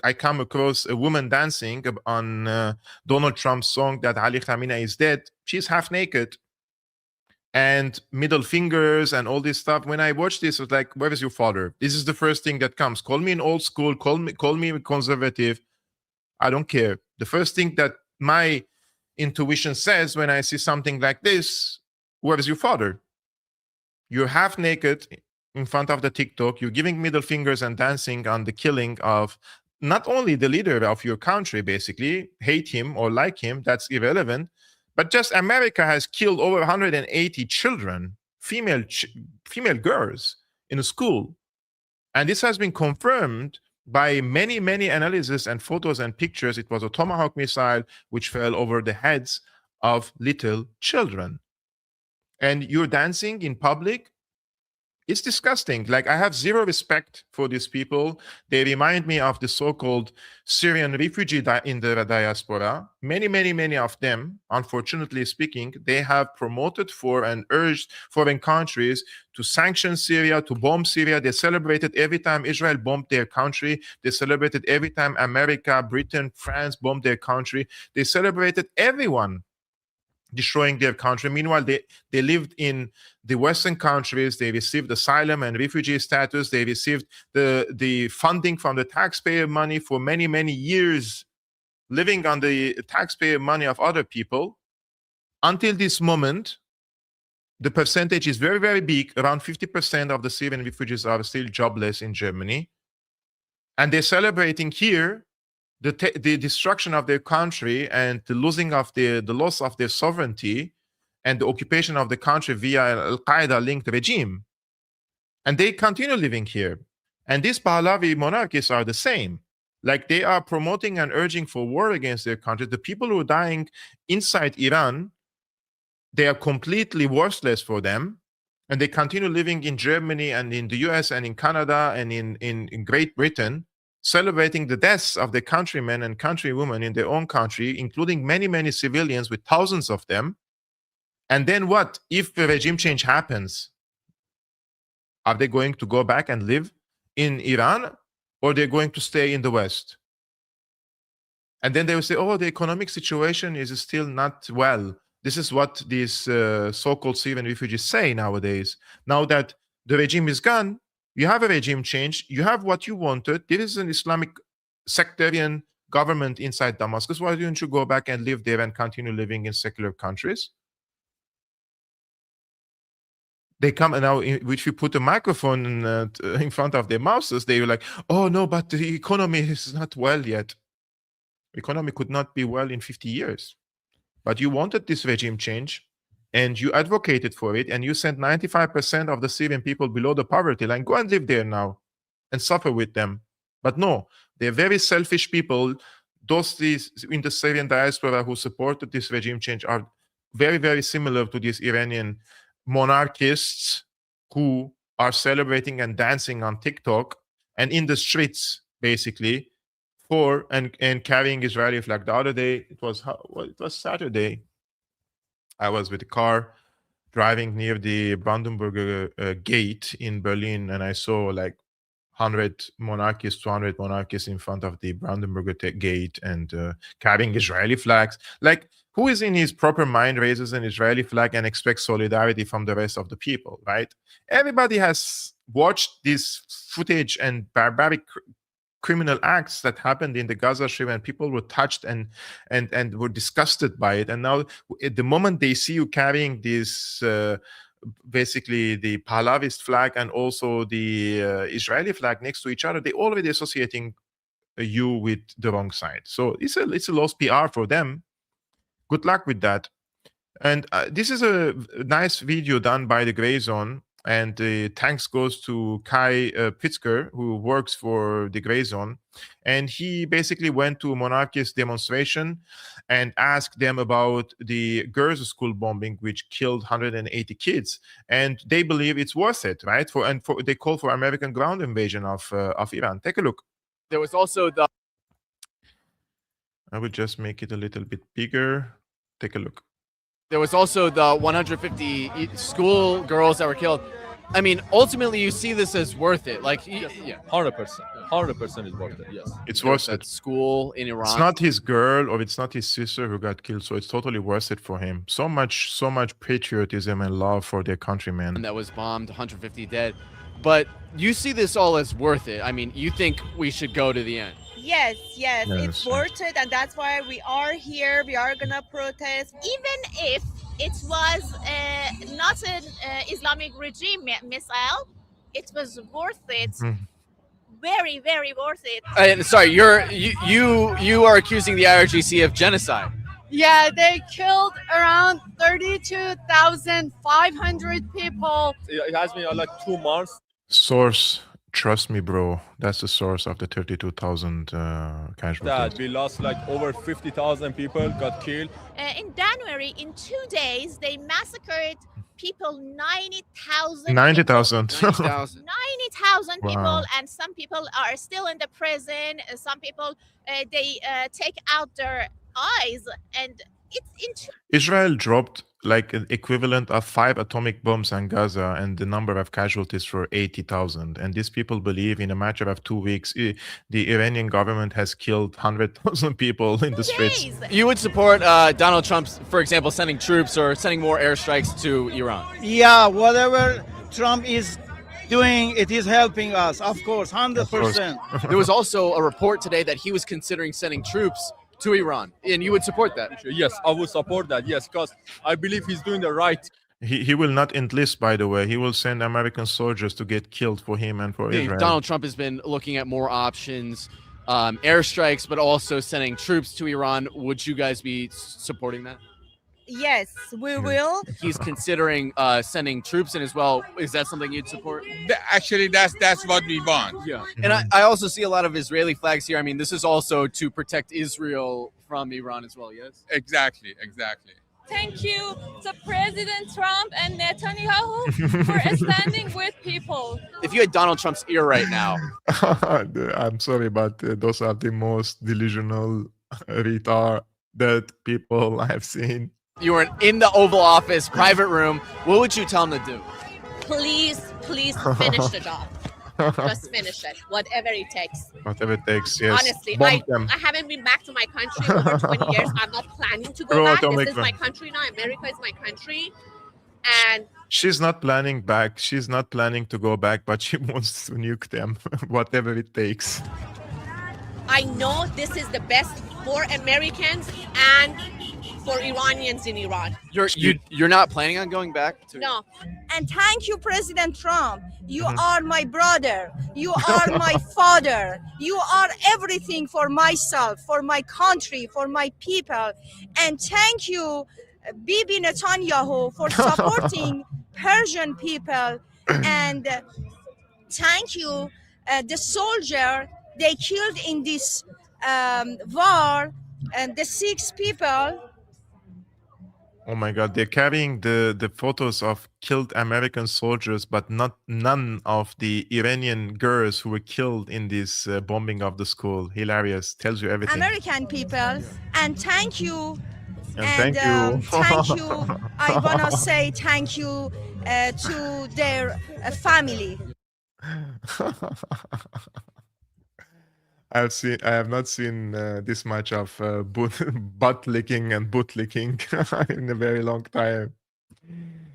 I come across a woman dancing on Donald Trump's song that Ali Khamenei is dead, she's half-naked. And middle fingers and all this stuff. When I watched this, I was like, where is your father? This is the first thing that comes. Call me an old school, call me conservative. I don't care. The first thing that my intuition says when I see something like this, where is your father? You're half naked in front of the TikTok. You're giving middle fingers and dancing on the killing of not only the leader of your country, basically, hate him or like him, that's irrelevant. But just America has killed over 180 children, female girls in a school. And this has been confirmed by many, many analyses and photos and pictures. It was a Tomahawk missile which fell over the heads of little children. And you're dancing in public It's disgusting. Like, I have zero respect for these people. They remind me of the so-called Syrian refugee in the diaspora. Many of them, unfortunately speaking, they have promoted for and urged foreign countries to sanction Syria, to bomb Syria. They celebrated every time Israel bombed their country. They celebrated every time America, Britain, France bombed their country. They celebrated everyone destroying their country. Meanwhile, they lived in the Western countries. They received asylum and refugee status. They received the funding from the taxpayer money for many years, living on the taxpayer money of other people. Until this moment, the percentage is very big. Around 50% of the Syrian refugees are still jobless in Germany. And they're celebrating here the destruction of their country and the losing of the loss of their sovereignty and the occupation of the country via an Al-Qaeda linked regime. And they continue living here. And these Pahlavi monarchists are the same. Like, they are promoting and urging for war against their country. The people who are dying inside Iran, they are completely worthless for them. And they continue living in Germany and in the US and in Canada and in Great Britain, celebrating the deaths of their countrymen and countrywomen in their own country, including many civilians, with thousands of them. And then what if the regime change happens? Are they going to go back and live in Iran, or they're going to stay in the West? And then they will say, oh, the economic situation is still not well. This is what these so-called Syrian refugees say nowadays. Now that the regime is gone, you have a regime change. You have what you wanted. There is an Islamic sectarian government inside Damascus. Why don't you go back and live there and continue living in secular countries? They come and now, if you put a microphone in front of their mouths, they were like, oh no, but the economy is not well yet. The economy could not be well in 50 years. But you wanted this regime change, and you advocated for it, and you sent 95% of the Syrian people below the poverty line. Go and live there now and suffer with them. But no, they're very selfish people. Those in the Syrian diaspora who supported this regime change are very similar to these Iranian monarchists who are celebrating and dancing on TikTok and in the streets, basically, for and carrying Israeli flag. The other day, it was Saturday, I was with a car driving near the Brandenburger Gate in Berlin, and I saw like 100 monarchists, 200 monarchists in front of the Brandenburger Gate and carrying Israeli flags. Like, who is in his proper mind raises an Israeli flag and expects solidarity from the rest of the people, right? Everybody has watched this footage and barbaric criminal acts that happened in the Gaza Strip, and people were touched and were disgusted by it. And now, at the moment they see you carrying this, basically the Pahlavist flag and also the Israeli flag next to each other, they're already associating you with the wrong side. So it's a lost PR for them. Good luck with that. And this is a nice video done by the Gray Zone. And thanks goes to Kai Pitzker, who works for the Gray Zone. And he basically went to a monarchist demonstration and asked them about the girls' school bombing, which killed 180 kids. And they believe it's worth it, right? They call for American ground invasion of Iran. Take a look. There was also the... I will just make it a little bit bigger. Take a look. There was also the 150 school girls that were killed. I mean, ultimately, you see this as worth it. Like, yeah, 100%. 100% is worth it, yes. It's worth it. School in Iran. It's not his girl or it's not his sister who got killed, so it's totally worth it for him. So much patriotism and love for their countrymen. That was bombed, 150 dead. But you see this all as worth it. I mean, you think we should go to the end. Yes, it's worth it, and that's why we are here. We are gonna protest, even if it was not an Islamic regime missile. It was worth it. Very, very worth it. Sorry, you are accusing the IRGC of genocide. Yeah, they killed around 32,500 people. It has been like 2 months. Source. Trust me, bro. That's the source of the 32,000 casualties. That we lost like over 50,000 people got killed. In January, in 2 days, they massacred people, 90,000 90,000. 90,000. 90,000 people, Wow. and some people are still in the prison. Some people, they take out their eyes, and it's Israel dropped like an equivalent of 5 atomic bombs on Gaza, and the number of casualties were 80,000. And these people believe in a matter of 2 weeks, the Iranian government has killed 100,000 people in the streets. You would support Donald Trump, for example, sending troops or sending more airstrikes to Iran? Yeah, whatever Trump is doing, it is helping us, of course, 100%. There was also a report today that he was considering sending troops to Iran, and you would support that? Yes, I would support that. Yes, because I believe he's doing the right. He will not enlist, by the way. He will send American soldiers to get killed for him and for Israel. Donald Trump has been looking at more options, airstrikes, but also sending troops to Iran. Would you guys be supporting that? Yes, we will. He's considering sending troops in as well. Is that something you'd support? Actually, that's what we want. Yeah. And I also see a lot of Israeli flags here. I mean, this is also to protect Israel from Iran as well, yes? Exactly. Thank you to President Trump and Netanyahu for standing with people. If you had Donald Trump's ear right now. I'm sorry, but those are the most delusional retarded people I've seen. You were in the Oval Office, private room. What would you tell him to do? Please finish the job. Just finish it, whatever it takes. Whatever it takes, yes. Honestly, Bomb them. I haven't been back to my country in over 20 years. I'm not planning to go back. This is my country now. America is my country. And she's not planning back. She's not planning to go back, but she wants to nuke them, whatever it takes. I know this is the best for Americans and for Iranians in Iran. You're not planning on going back to No. And thank you, President Trump. You are my brother. You are my father. You are everything for myself, for my country, for my people. And thank you, Bibi Netanyahu, for supporting Persian people. And thank you, the soldier they killed in this war, and the 6 people. Oh my God, they're carrying the photos of killed American soldiers, but none of the Iranian girls who were killed in this bombing of the school. Hilarious, tells you everything. American people, and thank you. And thank you. Thank you. I want to say thank you to their family. I have not seen this much of butt licking and boot licking in a very long time.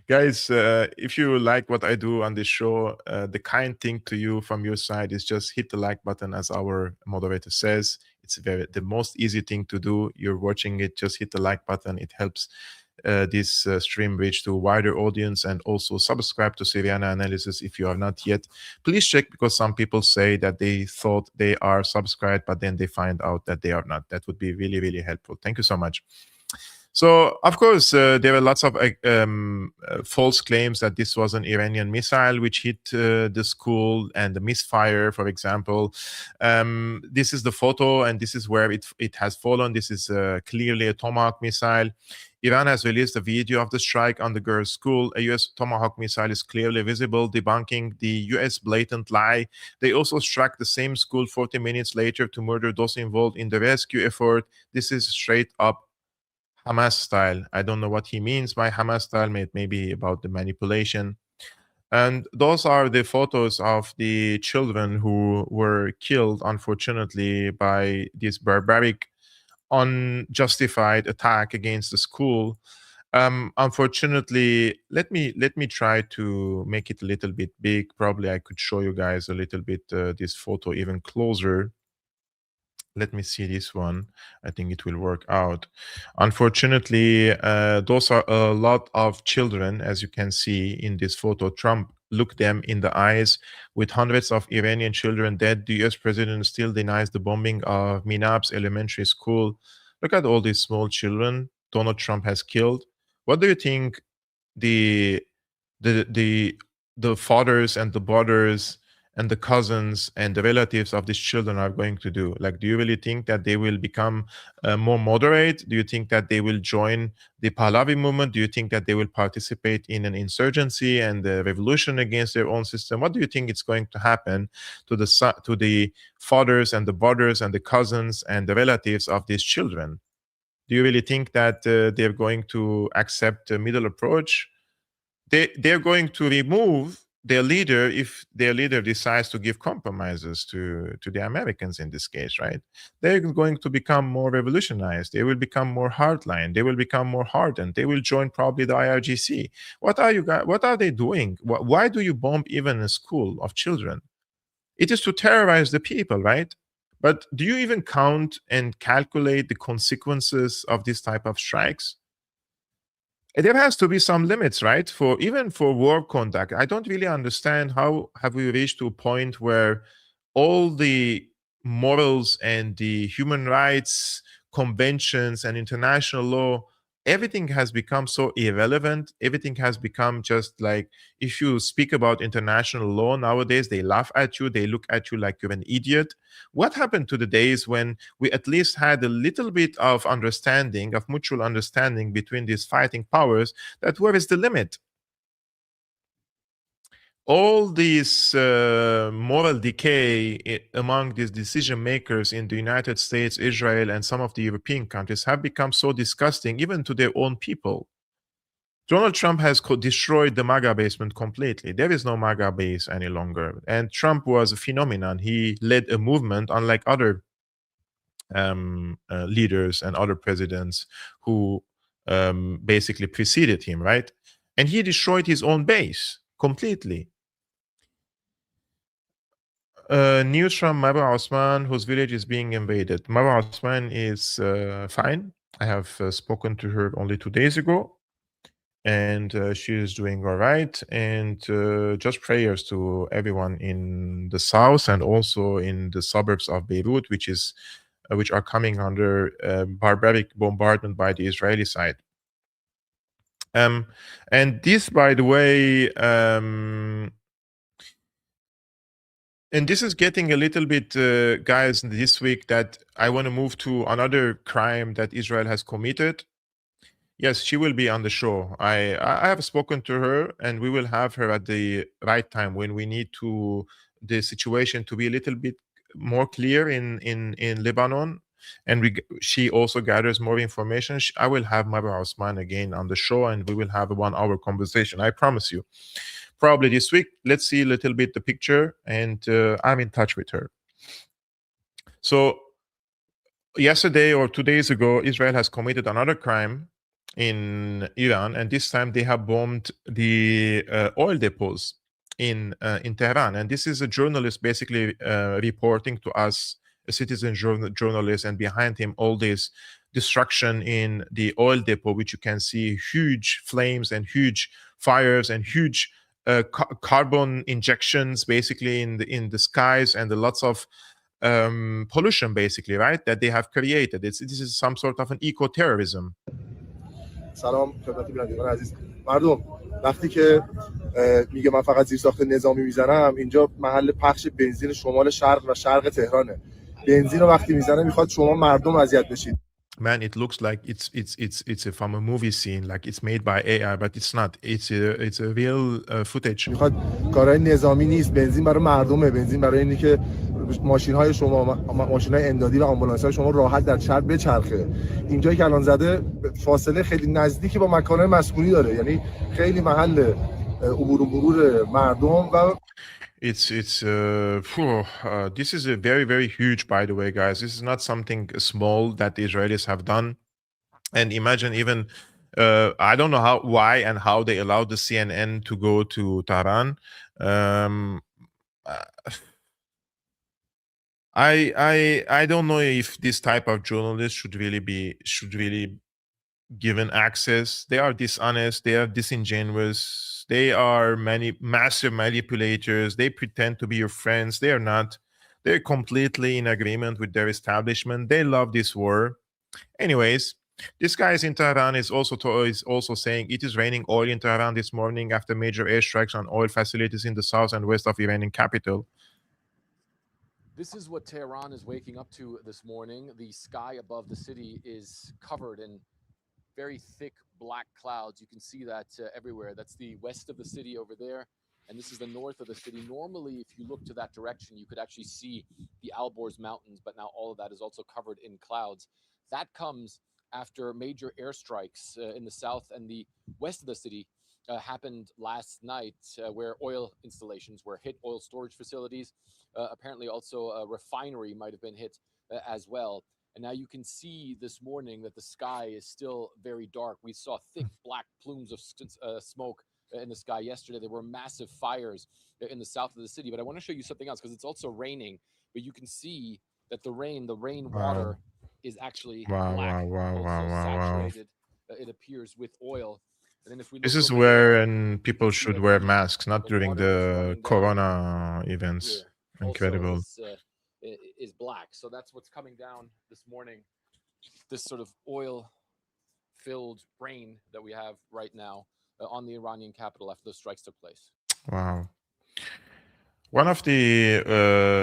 Guys, if you like what I do on this show, the kind thing to you from your side is just hit the like button, as our moderator says. It's the most easy thing to do. You're watching it, just hit the like button. It helps this stream reach to a wider audience, and also subscribe to Syriana Analysis if you are not yet. Please check, because some people say that they thought they are subscribed, but then they find out that they are not. That would be really, really helpful. Thank you so much. So, of course, there were lots of false claims that this was an Iranian missile which hit the school, and the misfire, for example. This is the photo, and this is where it has fallen. This is clearly a Tomahawk missile. Iran has released a video of the strike on the girls' school. A U.S. Tomahawk missile is clearly visible, debunking the U.S. blatant lie. They also struck the same school 40 minutes later to murder those involved in the rescue effort. This is straight up Hamas style. I don't know what he means by Hamas style, maybe about the manipulation. And those are the photos of the children who were killed, unfortunately, by this barbaric, unjustified attack against the school. Unfortunately, let me try to make it a little bit big. Probably I could show you guys a little bit this photo even closer. Let me see this one. I think it will work out. Unfortunately, those are a lot of children, as you can see in this photo. Trump looked them in the eyes. With hundreds of Iranian children dead, the US president still denies the bombing of Minab's elementary school. Look at all these small children Donald Trump has killed. What do you think the fathers and the brothers and the cousins and the relatives of these children are going to do? Like, do you really think that they will become more moderate? Do you think that they will join the Pahlavi movement? Do you think that they will participate in an insurgency and a revolution against their own system? What do you think is going to happen to the fathers and the brothers and the cousins and the relatives of these children? Do you really think that they're going to accept a middle approach? They're going to remove their leader if their leader decides to give compromises to the Americans in this case, right? They're going to become more revolutionized. They will become more hardline. They will become more hardened. They will join probably the IRGC. What are they doing? Why do you bomb even a school of children? It is to terrorize the people, right? But do you even count and calculate the consequences of this type of strikes? There has to be some limits, right? Even for war conduct. I don't really understand how have we reached to a point where all the morals and the human rights conventions and international law, everything has become so irrelevant. Everything has become just like, if you speak about international law nowadays, they laugh at you. They look at you like you're an idiot. What happened to the days when we at least had a little bit of understanding, of mutual understanding between these fighting powers, that where is the limit? All this moral decay among these decision makers in the United States, Israel, and some of the European countries have become so disgusting, even to their own people. Donald Trump has destroyed the MAGA basement completely. There is no MAGA base any longer. And Trump was a phenomenon. He led a movement, unlike other leaders and other presidents who basically preceded him, right? And he destroyed his own base completely. News from Maba Osman, whose village is being invaded. Maba Osman is fine. I have spoken to her only 2 days ago, and she is doing all right. And just prayers to everyone in the south and also in the suburbs of Beirut, which are coming under barbaric bombardment by the Israeli side. And this, by the way, and this is getting a little bit, guys, this week, that I want to move to another crime that Israel has committed. Yes, she will be on the show. I have spoken to her, and we will have her at the right time when we need the situation to be a little bit more clear in Lebanon. And she also gathers more information. I will have Maba Osman again on the show, and we will have a 1-hour conversation. I promise you. Probably this week. Let's see a little bit the picture, and I'm in touch with her. So yesterday or 2 days ago, Israel has committed another crime in Iran, and this time they have bombed the oil depots in Tehran. And this is a journalist basically reporting to us, a citizen journalist, and behind him all this destruction in the oil depot, which you can see huge flames and huge fires and huge carbon injections basically in the skies, and lots of pollution basically, right, that they have created. This is some sort of an eco-terrorism. سلام خدمت بینندگان عزیز. مردم وقتی که میگه من فقط زیرساخت نظامی میزنم، اینجا محل پخش بنزین شمال شرق و شرق تهرانه. بنزین رو وقتی میزنه میخواد شما مردم اذیت بشید. Man, it looks like it's from a movie scene, like it's made by AI, but it's not. It's a real footage. میخواد کارهای نظامی نیست، بنزین برای مردمه، بنزین برای اینی که ماشین‌های شما، ماشین‌های امدادی و آمبولانس‌های شما راحت در شهر بچرخه. اینجایی که الان زده فاصله خیلی نزدیکی با مکان‌های مسکونی داره، یعنی خیلی محل عبور و مرور مردم و This is a very, very huge, by the way, guys. This is not something small that the Israelis have done. And imagine even, I don't know why and how they allowed the CNN to go to Tehran. I don't know if this type of journalists should really be given access. They are dishonest. They are disingenuous. They are massive manipulators. They pretend to be your friends. They are not. They're completely in agreement with their establishment. They love this war. Anyways, this guy in Tehran is also saying it is raining oil in Tehran this morning after major airstrikes on oil facilities in the south and west of Iranian capital. This is what Tehran is waking up to this morning. The sky above the city is covered in very thick black clouds. You can see that everywhere. That's the west of the city over there, and this is the north of the city. Normally, if you look to that direction, you could actually see the Alborz Mountains, but now all of that is also covered in clouds. That comes after major airstrikes in the south and the west of the city happened last night, where oil installations were hit, oil storage facilities. Apparently also a refinery might have been hit as well. And now you can see this morning that the sky is still very dark. We saw thick black plumes of smoke in the sky yesterday. There were massive fires in the south of the city. But I want to show you something else because it's also raining. But you can see that the rain water is actually black, saturated. It appears with oil. And then if we This look is over there, when people should wear masks, not during the corona events. Incredible. also is black. So that's what's coming down this morning. This sort of oil-filled rain that we have right now on the Iranian capital after those strikes took place. Wow. One of the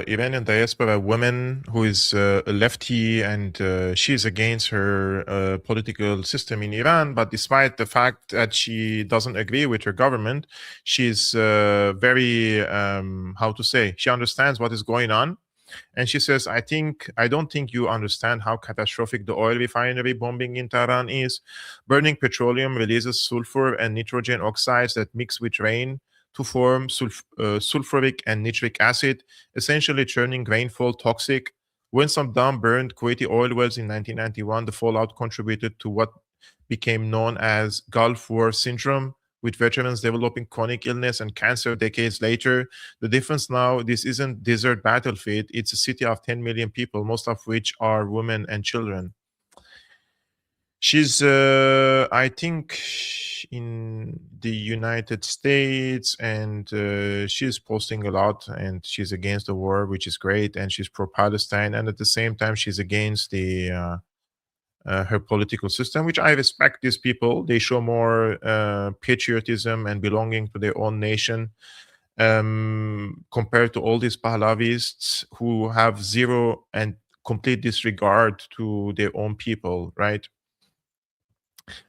Iranian diaspora women who is a lefty and she is against her political system in Iran, but despite the fact that she doesn't agree with her government, she's very, how to say, she understands what is going on. And she says, I don't think you understand how catastrophic the oil refinery bombing in Tehran is. Burning petroleum releases sulfur and nitrogen oxides that mix with rain to form sulfuric and nitric acid, essentially turning rainfall toxic. When Saddam burned Kuwaiti oil wells in 1991, the fallout contributed to what became known as Gulf War syndrome, with veterans developing chronic illness and cancer decades later. The difference now, this isn't desert battlefield, it's a city of 10 million people, most of which are women and children. She's, I think, in the United States, and she's posting a lot, and she's against the war, which is great, and she's pro-Palestine, and at the same time, she's against the her political system, which I respect. These people, they show more patriotism and belonging to their own nation compared to all these Pahlavists who have zero and complete disregard to their own people, right?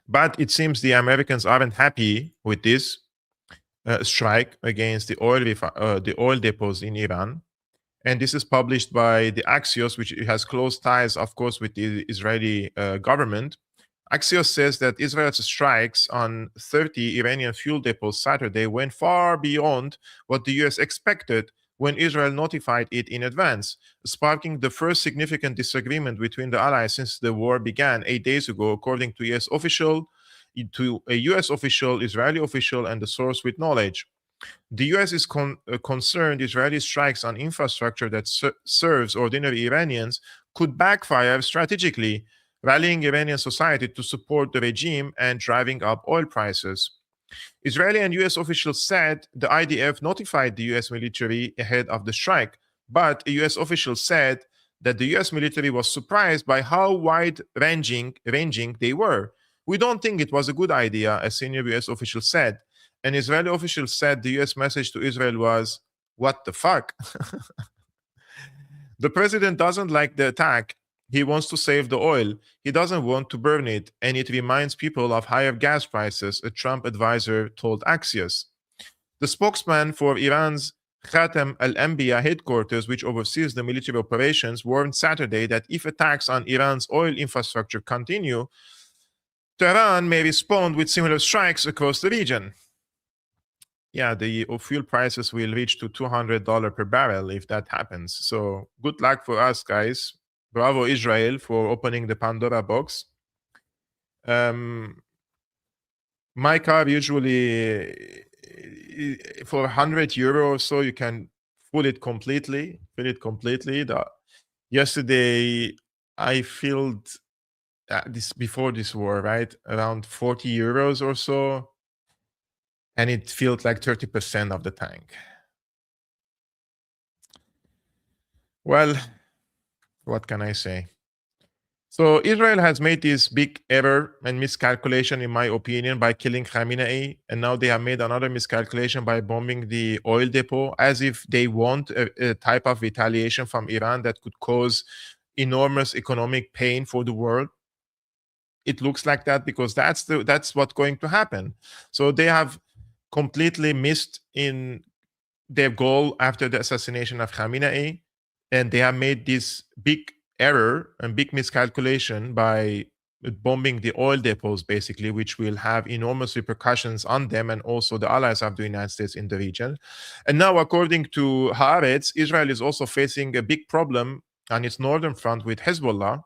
But it seems the Americans aren't happy with this strike against the oil depots in Iran. And this is published by the Axios, which has close ties, of course, with the Israeli government. Axios says that Israel's strikes on 30 Iranian fuel depots Saturday went far beyond what the US expected when Israel notified it in advance, sparking the first significant disagreement between the allies since the war began 8 days ago, according to a US official, Israeli official, and a source with knowledge. The US is concerned Israeli strikes on infrastructure that serves ordinary Iranians could backfire strategically, rallying Iranian society to support the regime and driving up oil prices. Israeli and US officials said the IDF notified the US military ahead of the strike, but a US official said that the US military was surprised by how wide-ranging they were. We don't think it was a good idea, a senior US official said. An Israeli official said the US message to Israel was, "What the fuck?" The president doesn't like the attack. He wants to save the oil. He doesn't want to burn it, and it reminds people of higher gas prices, a Trump advisor told Axios. The spokesman for Iran's Khatam al-Anbiya headquarters, which oversees the military operations, warned Saturday that if attacks on Iran's oil infrastructure continue, Tehran may respond with similar strikes across the region. Yeah, the fuel prices will reach to $200 per barrel if that happens. So good luck for us, guys. Bravo, Israel, for opening the Pandora box. My car usually, for 100 euro or so, you can fill it completely. Yesterday, I filled this before this war, right? Around 40 euros or so. And it filled like 30% of the tank. Well, what can I say? So Israel has made this big error and miscalculation, in my opinion, by killing Khamenei, and now they have made another miscalculation by bombing the oil depot, as if they want a type of retaliation from Iran that could cause enormous economic pain for the world. It looks like that because that's what's going to happen. So they have completely missed in their goal after the assassination of Khamenei, and they have made this big error and big miscalculation by bombing the oil depots, basically, which will have enormous repercussions on them and also the allies of the United States in the region. And now, according to Haaretz, Israel is also facing a big problem on its northern front with Hezbollah,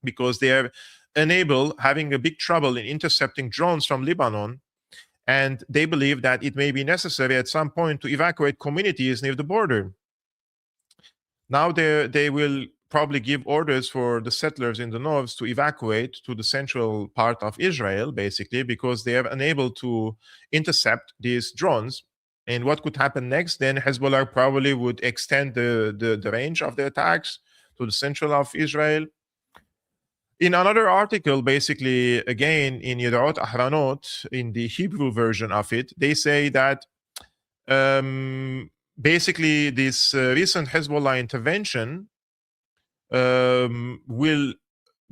because they are having a big trouble in intercepting drones from Lebanon. And they believe that it may be necessary at some point to evacuate communities near the border. Now they will probably give orders for the settlers in the north to evacuate to the central part of Israel, basically, because they are unable to intercept these drones. And what could happen next? Then Hezbollah probably would extend the range of the attacks to the central of Israel. In another article, basically, again, in Yedaot Ahranot, in the Hebrew version of it, they say that basically this recent Hezbollah intervention will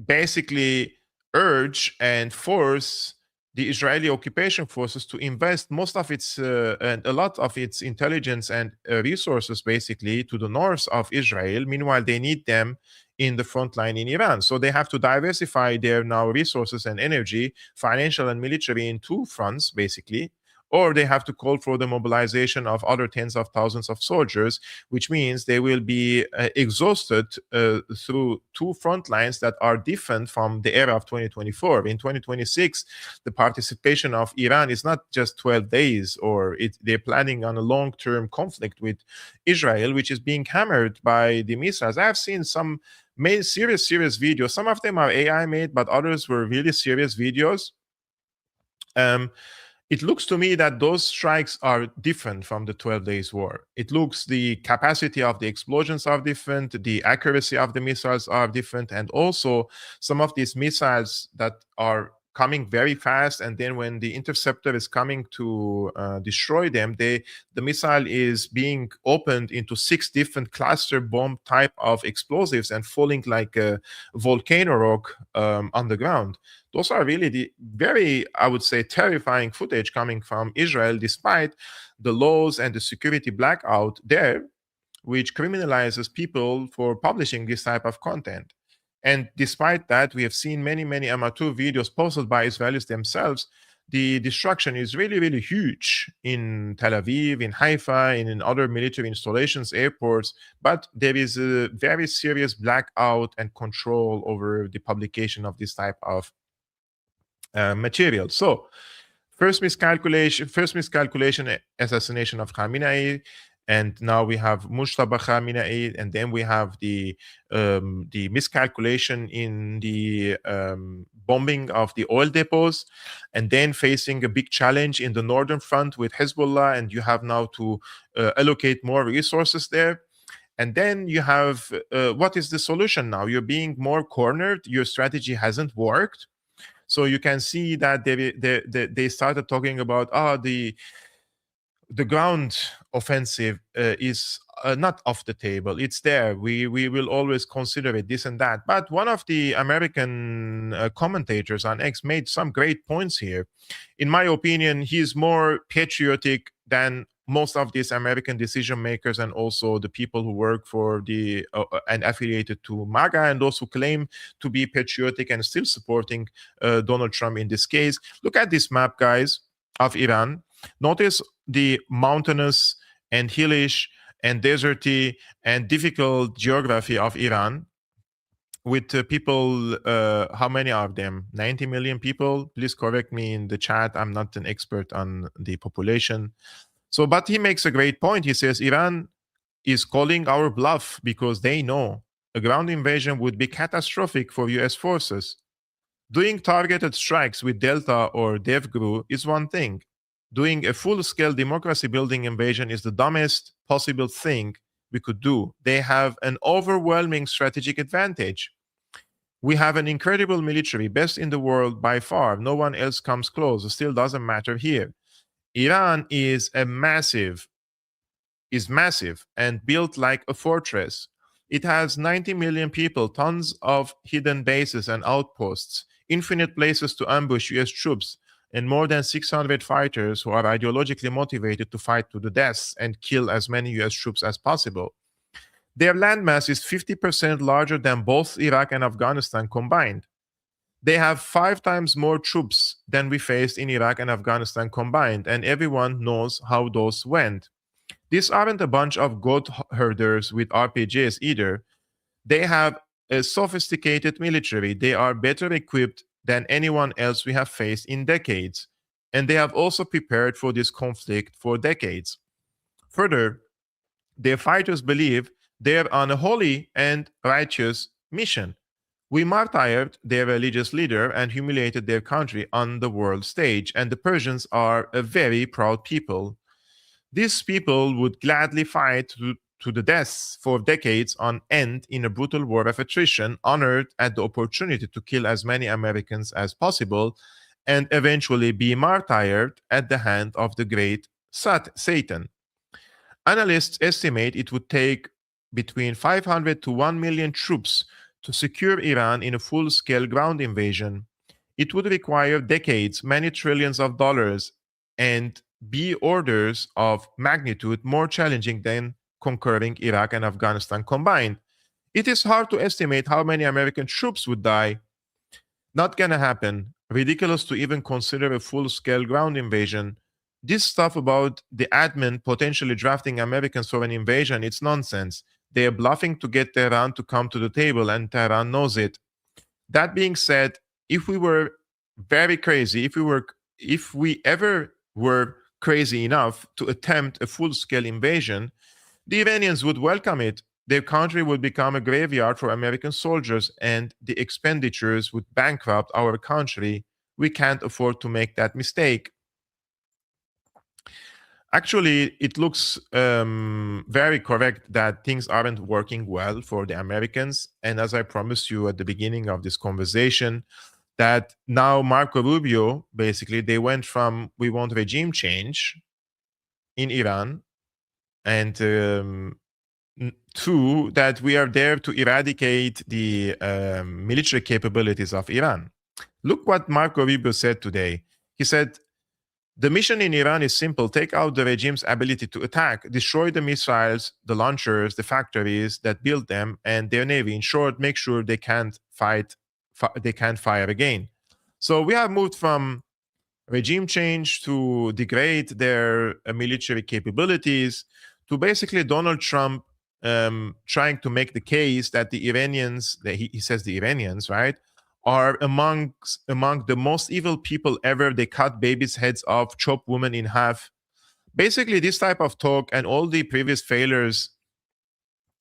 basically urge and force the Israeli occupation forces to invest most of its and a lot of its intelligence and resources basically to the north of Israel. Meanwhile, they need them in the front line in Iran. So they have to diversify their now resources and energy, financial and military, in two fronts, basically. Or they have to call for the mobilization of other tens of thousands of soldiers, which means they will be exhausted through two front lines that are different from the era of 2024. In 2026, the participation of Iran is not just 12 days, or they're planning on a long-term conflict with Israel, which is being hammered by the missiles. I have seen some serious videos. Some of them are AI made, but others were really serious videos. It looks to me that those strikes are different from the 12 days war. It looks the capacity of the explosions are different, the accuracy of the missiles are different, and also some of these missiles that are coming very fast, and then when the interceptor is coming to destroy them, the missile is being opened into 6 different cluster bomb type of explosives and falling like a volcano rock on the ground. Those are really the very, I would say, terrifying footage coming from Israel, despite the laws and the security blackout there, which criminalizes people for publishing this type of content. And despite that, we have seen many amateur videos posted by Israelis themselves. The destruction is really huge in Tel Aviv, in Haifa, and in other military installations, airports. But there is a very serious blackout and control over the publication of this type of material. So, first miscalculation, assassination of Khamenei. And now we have Mushtaba Khamenei, and then we have the miscalculation in the bombing of the oil depots, and then facing a big challenge in the northern front with Hezbollah, and you have now to allocate more resources there. And then you have, what is the solution now? You're being more cornered, your strategy hasn't worked. So you can see that they started talking about, the ground offensive is not off the table. It's there. We will always consider it, this and that. But one of the American commentators on X made some great points here. In my opinion, he's more patriotic than most of these American decision makers, and also the people who work for the and affiliated to MAGA, and those who claim to be patriotic and still supporting Donald Trump in this case. Look at this map, guys, of Iran. Notice the mountainous and hillish and deserty and difficult geography of Iran, with people, how many of them? 90 million people? Please correct me in the chat. I'm not an expert on the population. So, but he makes a great point. He says Iran is calling our bluff because they know a ground invasion would be catastrophic for US forces. Doing targeted strikes with Delta or DevGru is one thing. Doing a full-scale democracy-building invasion is the dumbest possible thing we could do. They have an overwhelming strategic advantage. We have an incredible military, best in the world by far. No one else comes close. It still doesn't matter here. Iran is massive and built like a fortress. It has 90 million people, tons of hidden bases and outposts, infinite places to ambush US troops, and more than 600 fighters who are ideologically motivated to fight to the death and kill as many US troops as possible. Their landmass is 50% larger than both Iraq and Afghanistan combined. They have 5 times more troops than we faced in Iraq and Afghanistan combined, and everyone knows how those went. These aren't a bunch of goat herders with RPGs either. They have a sophisticated military. They are better equipped than anyone else we have faced in decades, and they have also prepared for this conflict for decades. Further, their fighters believe they're on a holy and righteous mission. We martyred their religious leader and humiliated their country on the world stage, and the Persians are a very proud people. These people would gladly fight to the death for decades on end in a brutal war of attrition, honored at the opportunity to kill as many Americans as possible, and eventually be martyred at the hand of the great Satan. Analysts estimate it would take between 500 to 1 million troops to secure Iran in a full-scale ground invasion. It would require decades, many trillions of dollars, and be orders of magnitude more challenging than conquering Iraq and Afghanistan combined. It is hard to estimate how many American troops would die. Not gonna happen. Ridiculous to even consider a full-scale ground invasion. This stuff about the admin potentially drafting Americans for an invasion, it's nonsense. They are bluffing to get Tehran to come to the table, and Tehran knows it. That being said, if we were very crazy, if we ever were crazy enough to attempt a full-scale invasion, the Iranians would welcome it. Their country would become a graveyard for American soldiers, and the expenditures would bankrupt our country. We can't afford to make that mistake. Actually, it looks very correct that things aren't working well for the Americans. And as I promised you at the beginning of this conversation, that now Marco Rubio, basically, they went from we want regime change in Iran and to that we are there to eradicate the military capabilities of Iran. Look what Marco Rubio said today. He said, the mission in Iran is simple. Take out the regime's ability to attack, destroy the missiles, the launchers, the factories that build them, and their navy. In short, make sure they can't fight, they can't fire again. So we have moved from regime change to degrade their military capabilities to basically Donald Trump trying to make the case that the Iranians, that he says the Iranians, right, are among the most evil people ever. They cut babies' heads off, chop women in half. Basically, this type of talk and all the previous failures,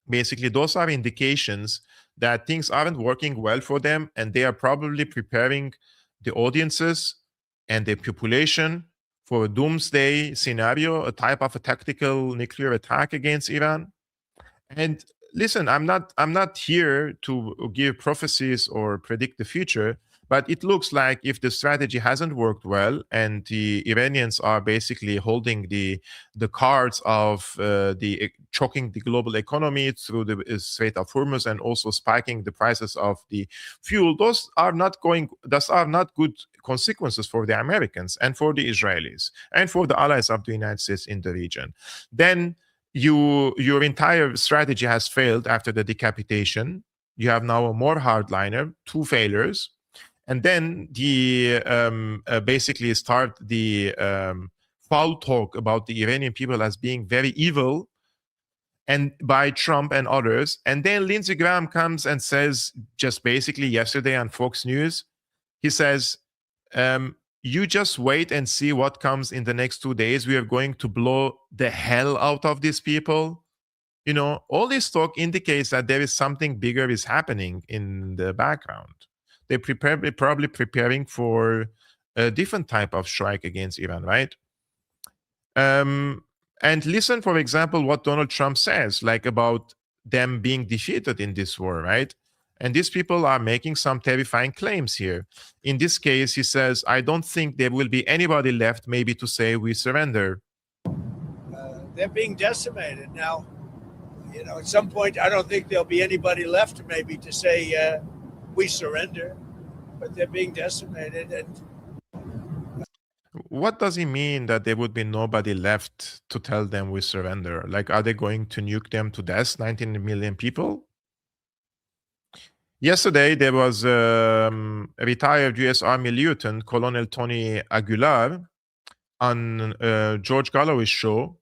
basically, those are indications that things aren't working well for them, and they are probably preparing the audiences and the population for a doomsday scenario, a type of a tactical nuclear attack against Iran. And listen, I'm not here to give prophecies or predict the future, but it looks like if the strategy hasn't worked well and the Iranians are basically holding the cards of choking the global economy through the Strait of Hormuz and also spiking the prices of the fuel, those are not good consequences for the Americans and for the Israelis and for the allies of the United States in the region. Then your entire strategy has failed after the decapitation. You have now a more hardliner, 2 failures, and then the basically start the foul talk about the Iranian people as being very evil, and by Trump and others. And then Lindsey Graham comes and says, just basically yesterday on Fox News, he says, you just wait and see what comes in the next 2 days. We are going to blow the hell out of these people. You know, all this talk indicates that there is something bigger is happening in the background. They're probably preparing for a different type of strike against Iran, right? And listen, for example, what Donald Trump says, like about them being defeated in this war, right? And these people are making some terrifying claims here. In this case, he says, I don't think there will be anybody left maybe to say we surrender. They're being decimated now. You know, at some point, I don't think there'll be anybody left maybe to say we surrender, but they're being decimated. And what does he mean that there would be nobody left to tell them we surrender? Like, are they going to nuke them to death, 19 million people? Yesterday, there was a retired U.S. Army Lieutenant, Colonel Tony Aguilar, on George Galloway's show,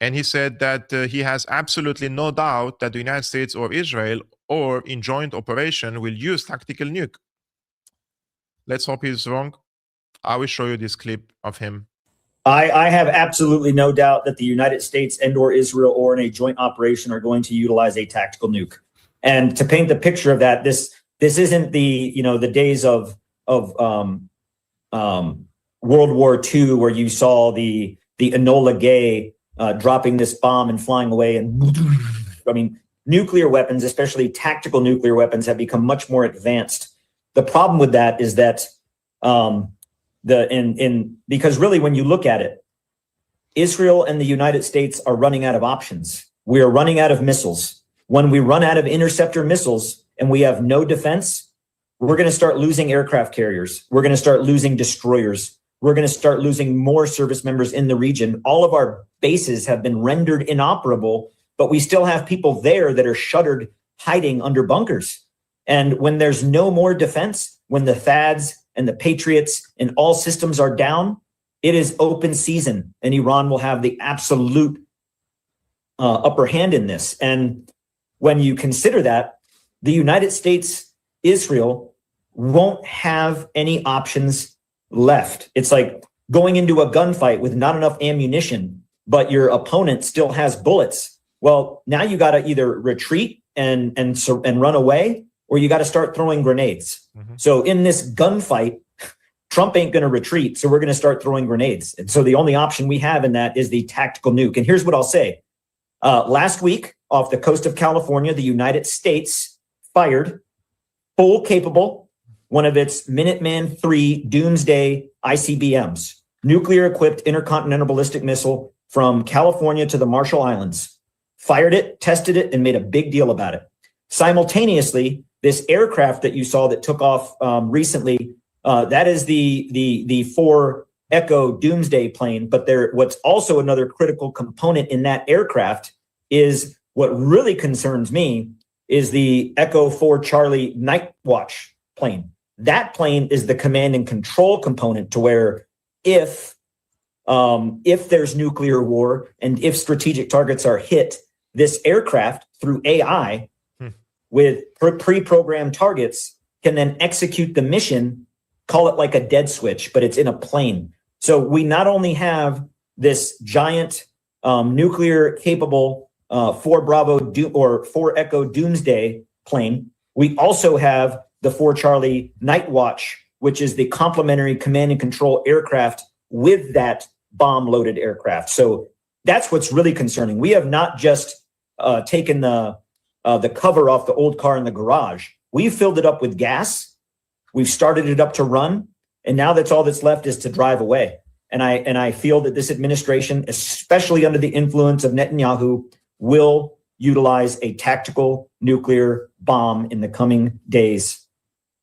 and he said that he has absolutely no doubt that the United States or Israel or in joint operation will use tactical nuke. Let's hope he's wrong. I will show you this clip of him. I have absolutely no doubt that the United States and or Israel or in a joint operation are going to utilize a tactical nuke. And to paint the picture of that, this isn't the the days of World War II where you saw the Enola Gay dropping this bomb and flying away. And I mean, nuclear weapons, especially tactical nuclear weapons, have become much more advanced. The problem with that is that because really when you look at it, Israel and the United States are running out of options. We are running out of missiles. When we run out of interceptor missiles and we have no defense, we're going to start losing aircraft carriers. We're going to start losing destroyers. We're going to start losing more service members in the region. All of our bases have been rendered inoperable, but we still have people there that are shuttered, hiding under bunkers. And when there's no more defense, when the THAADs and the Patriots and all systems are down, it is open season, and Iran will have the absolute upper hand in this. And when you consider that, the United States, Israel won't have any options left. It's like going into a gunfight with not enough ammunition, but your opponent still has bullets. Well, now you got to either retreat and run away, or you got to start throwing grenades. So in this gunfight, Trump ain't going to retreat, so we're going to start throwing grenades. And so the only option we have in that is the tactical nuke. And here's what I'll say. Last week, off the coast of California, the United States fired full capable, one of its Minuteman III Doomsday ICBMs, nuclear-equipped intercontinental ballistic missile from California to the Marshall Islands. Fired it, tested it, and made a big deal about it. Simultaneously, this aircraft that you saw that took off recently, that is the 4 Echo Doomsday plane. But what's also another critical component in that aircraft is what really concerns me is the Echo 4 Charlie Night Watch plane. That plane is the command and control component to where if there's nuclear war and if strategic targets are hit, this aircraft through AI with pre-programmed targets can then execute the mission, call it like a dead switch, but it's in a plane. So we not only have this giant nuclear capable 4 Echo Doomsday plane, we also have the 4 Charlie Night Watch, which is the complementary command and control aircraft with that bomb-loaded aircraft. So that's what's really concerning. We have not just taken the cover off the old car in the garage. We've filled it up with gas. We've started it up to run, and now that's all that's left is to drive away. And I feel that this administration, especially under the influence of Netanyahu, will utilize a tactical nuclear bomb in the coming days.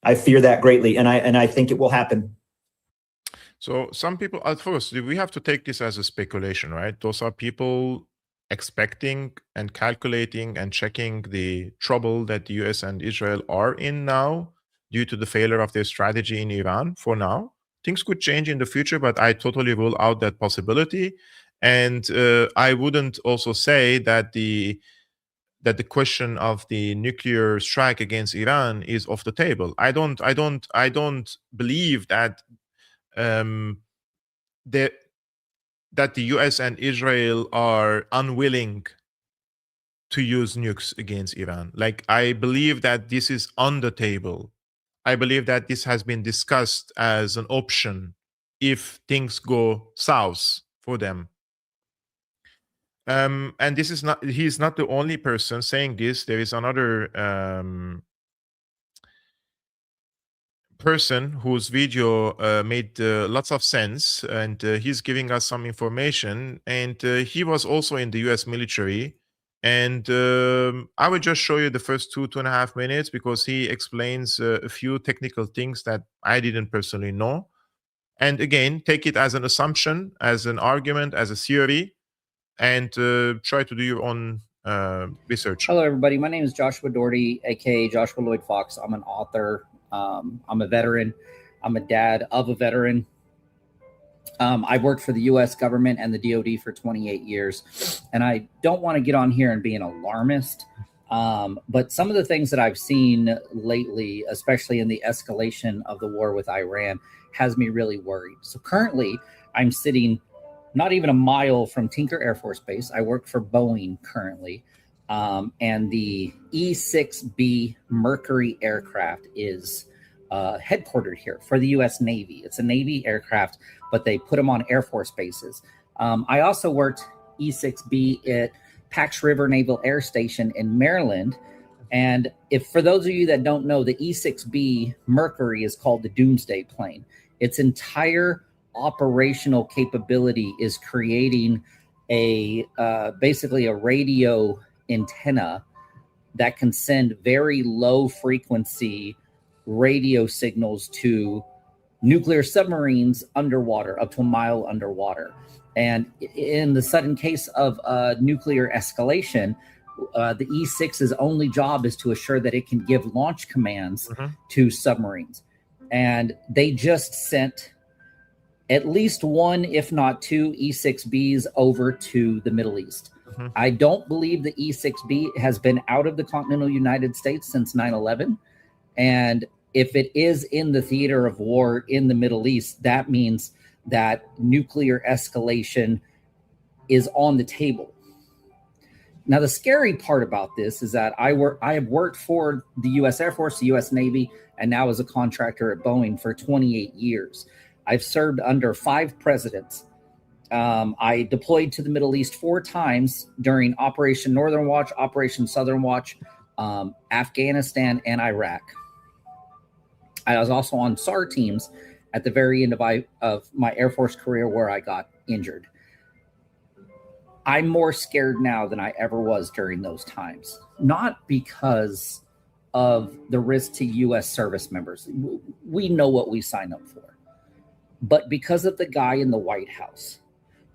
I fear that greatly, and I think it will happen. So some people, at first, we have to take this as a speculation, right? Those are people expecting and calculating and checking the trouble that the US and Israel are in now due to the failure of their strategy in Iran for now. Things could change in the future, but I totally rule out that possibility. And I wouldn't also say that the question of the nuclear strike against Iran is off the table. I don't believe that that the US and Israel are unwilling to use nukes against Iran. Like, I believe that this is on the table. I believe that this has been discussed as an option if things go south for them. And this is not, he's not the only person saying this. There is another person whose video made lots of sense, and he's giving us some information. And he was also in the US military. And I will just show you the first 2.5 minutes, because he explains a few technical things that I didn't personally know. And again, take it as an assumption, as an argument, as a theory, and try to do your own research. Hello, everybody. My name is Joshua Doherty, aka Joshua Lloyd Fox. I'm an author. I'm a veteran. I'm a dad of a veteran. I've worked for the U.S. government and the DoD for 28 years, and I don't want to get on here and be an alarmist, but some of the things that I've seen lately, especially in the escalation of the war with Iran, has me really worried. So currently, I'm sitting not even a mile from Tinker Air Force Base. I work for Boeing currently, and the E-6B Mercury aircraft is headquartered here for the U.S. Navy. It's a Navy aircraft, but they put them on Air Force bases. I also worked E-6B at Pax River Naval Air Station in Maryland. And if for those of you that don't know, the E-6B Mercury is called the doomsday plane. Its entire operational capability is creating a basically a radio antenna that can send very low frequency radio signals to nuclear submarines underwater, up to a mile underwater. And in the sudden case of nuclear escalation, the E-6's only job is to assure that it can give launch commands to submarines. And they just sent at least one, if not two, E-6Bs over to the Middle East. I don't believe the E-6B has been out of the continental United States since 9/11. And if it is in the theater of war in the Middle East, that means that nuclear escalation is on the table. Now, the scary part about this is that I have worked for the U.S. Air Force, the U.S. Navy, and now as a contractor at Boeing for 28 years. I've served under 5 presidents. I deployed to the Middle East 4 times during Operation Northern Watch, Operation Southern Watch, Afghanistan, and Iraq. I was also on SAR teams at the very end of my Air Force career where I got injured. I'm more scared now than I ever was during those times, not because of the risk to U.S. service members. We know what we sign up for, but because of the guy in the White House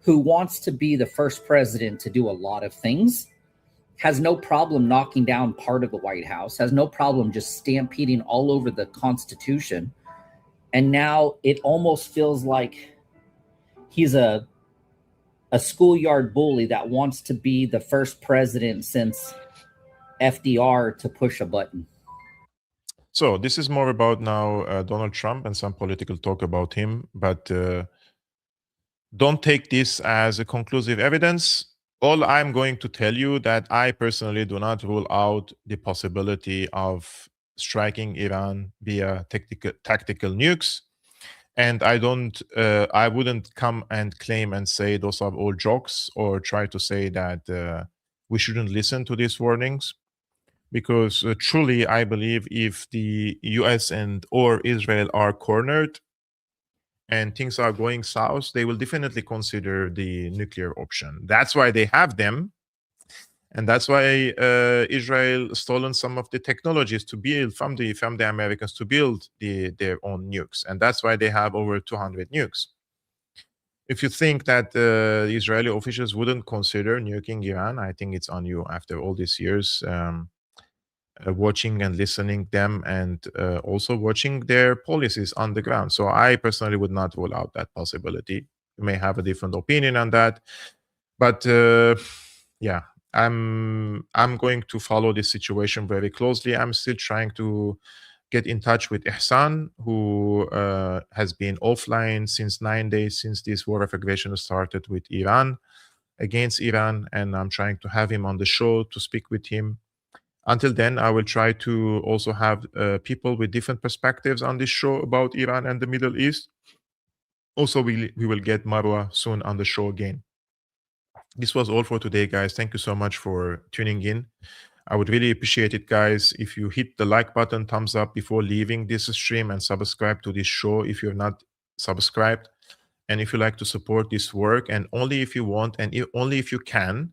who wants to be the first president to do a lot of things, has no problem knocking down part of the White House, has no problem just stampeding all over the Constitution. And now it almost feels like he's a schoolyard bully that wants to be the first president since FDR to push a button. So this is more about now Donald Trump and some political talk about him, but don't take this as a conclusive evidence. All I'm going to tell you that I personally do not rule out the possibility of striking Iran via tactical nukes. And I wouldn't come and claim and say those are all jokes, or try to say that we shouldn't listen to these warnings, because truly I believe if the US or Israel are cornered and things are going south, they will definitely consider the nuclear option. That's why they have them. And that's why Israel stolen some of the technologies to build from the Americans to build their own nukes. And that's why they have over 200 nukes. If you think that the Israeli officials wouldn't consider nuking Iran, I think it's on you after all these years watching and listening them, and also watching their policies on the ground. So I personally would not rule out that possibility. You may have a different opinion on that, but yeah. I'm going to follow this situation very closely. I'm still trying to get in touch with Ihsan, who has been offline since 9 days since this war of aggression started with Iran, against Iran, and I'm trying to have him on the show to speak with him. Until then, I will try to also have people with different perspectives on this show about Iran and the Middle East. Also, we will get Marwa soon on the show again. This was all for today, guys. Thank you so much for tuning in. I would really appreciate it, guys, if you hit the like button, thumbs up before leaving this stream, and subscribe to this show if you're not subscribed. And if you like to support this work, and only if you want, and only if you can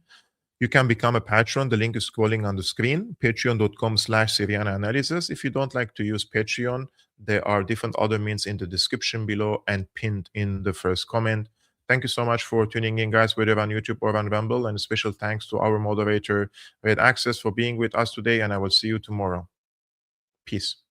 become a patron. The link is scrolling on the screen, patreon.com/Syriana Analysis. If you don't like to use Patreon, there are different other means in the description below and pinned in the first comment. Thank you so much for tuning in, guys, whether on YouTube or on Rumble. And a special thanks to our moderator, Red Axios, for being with us today. And I will see you tomorrow. Peace.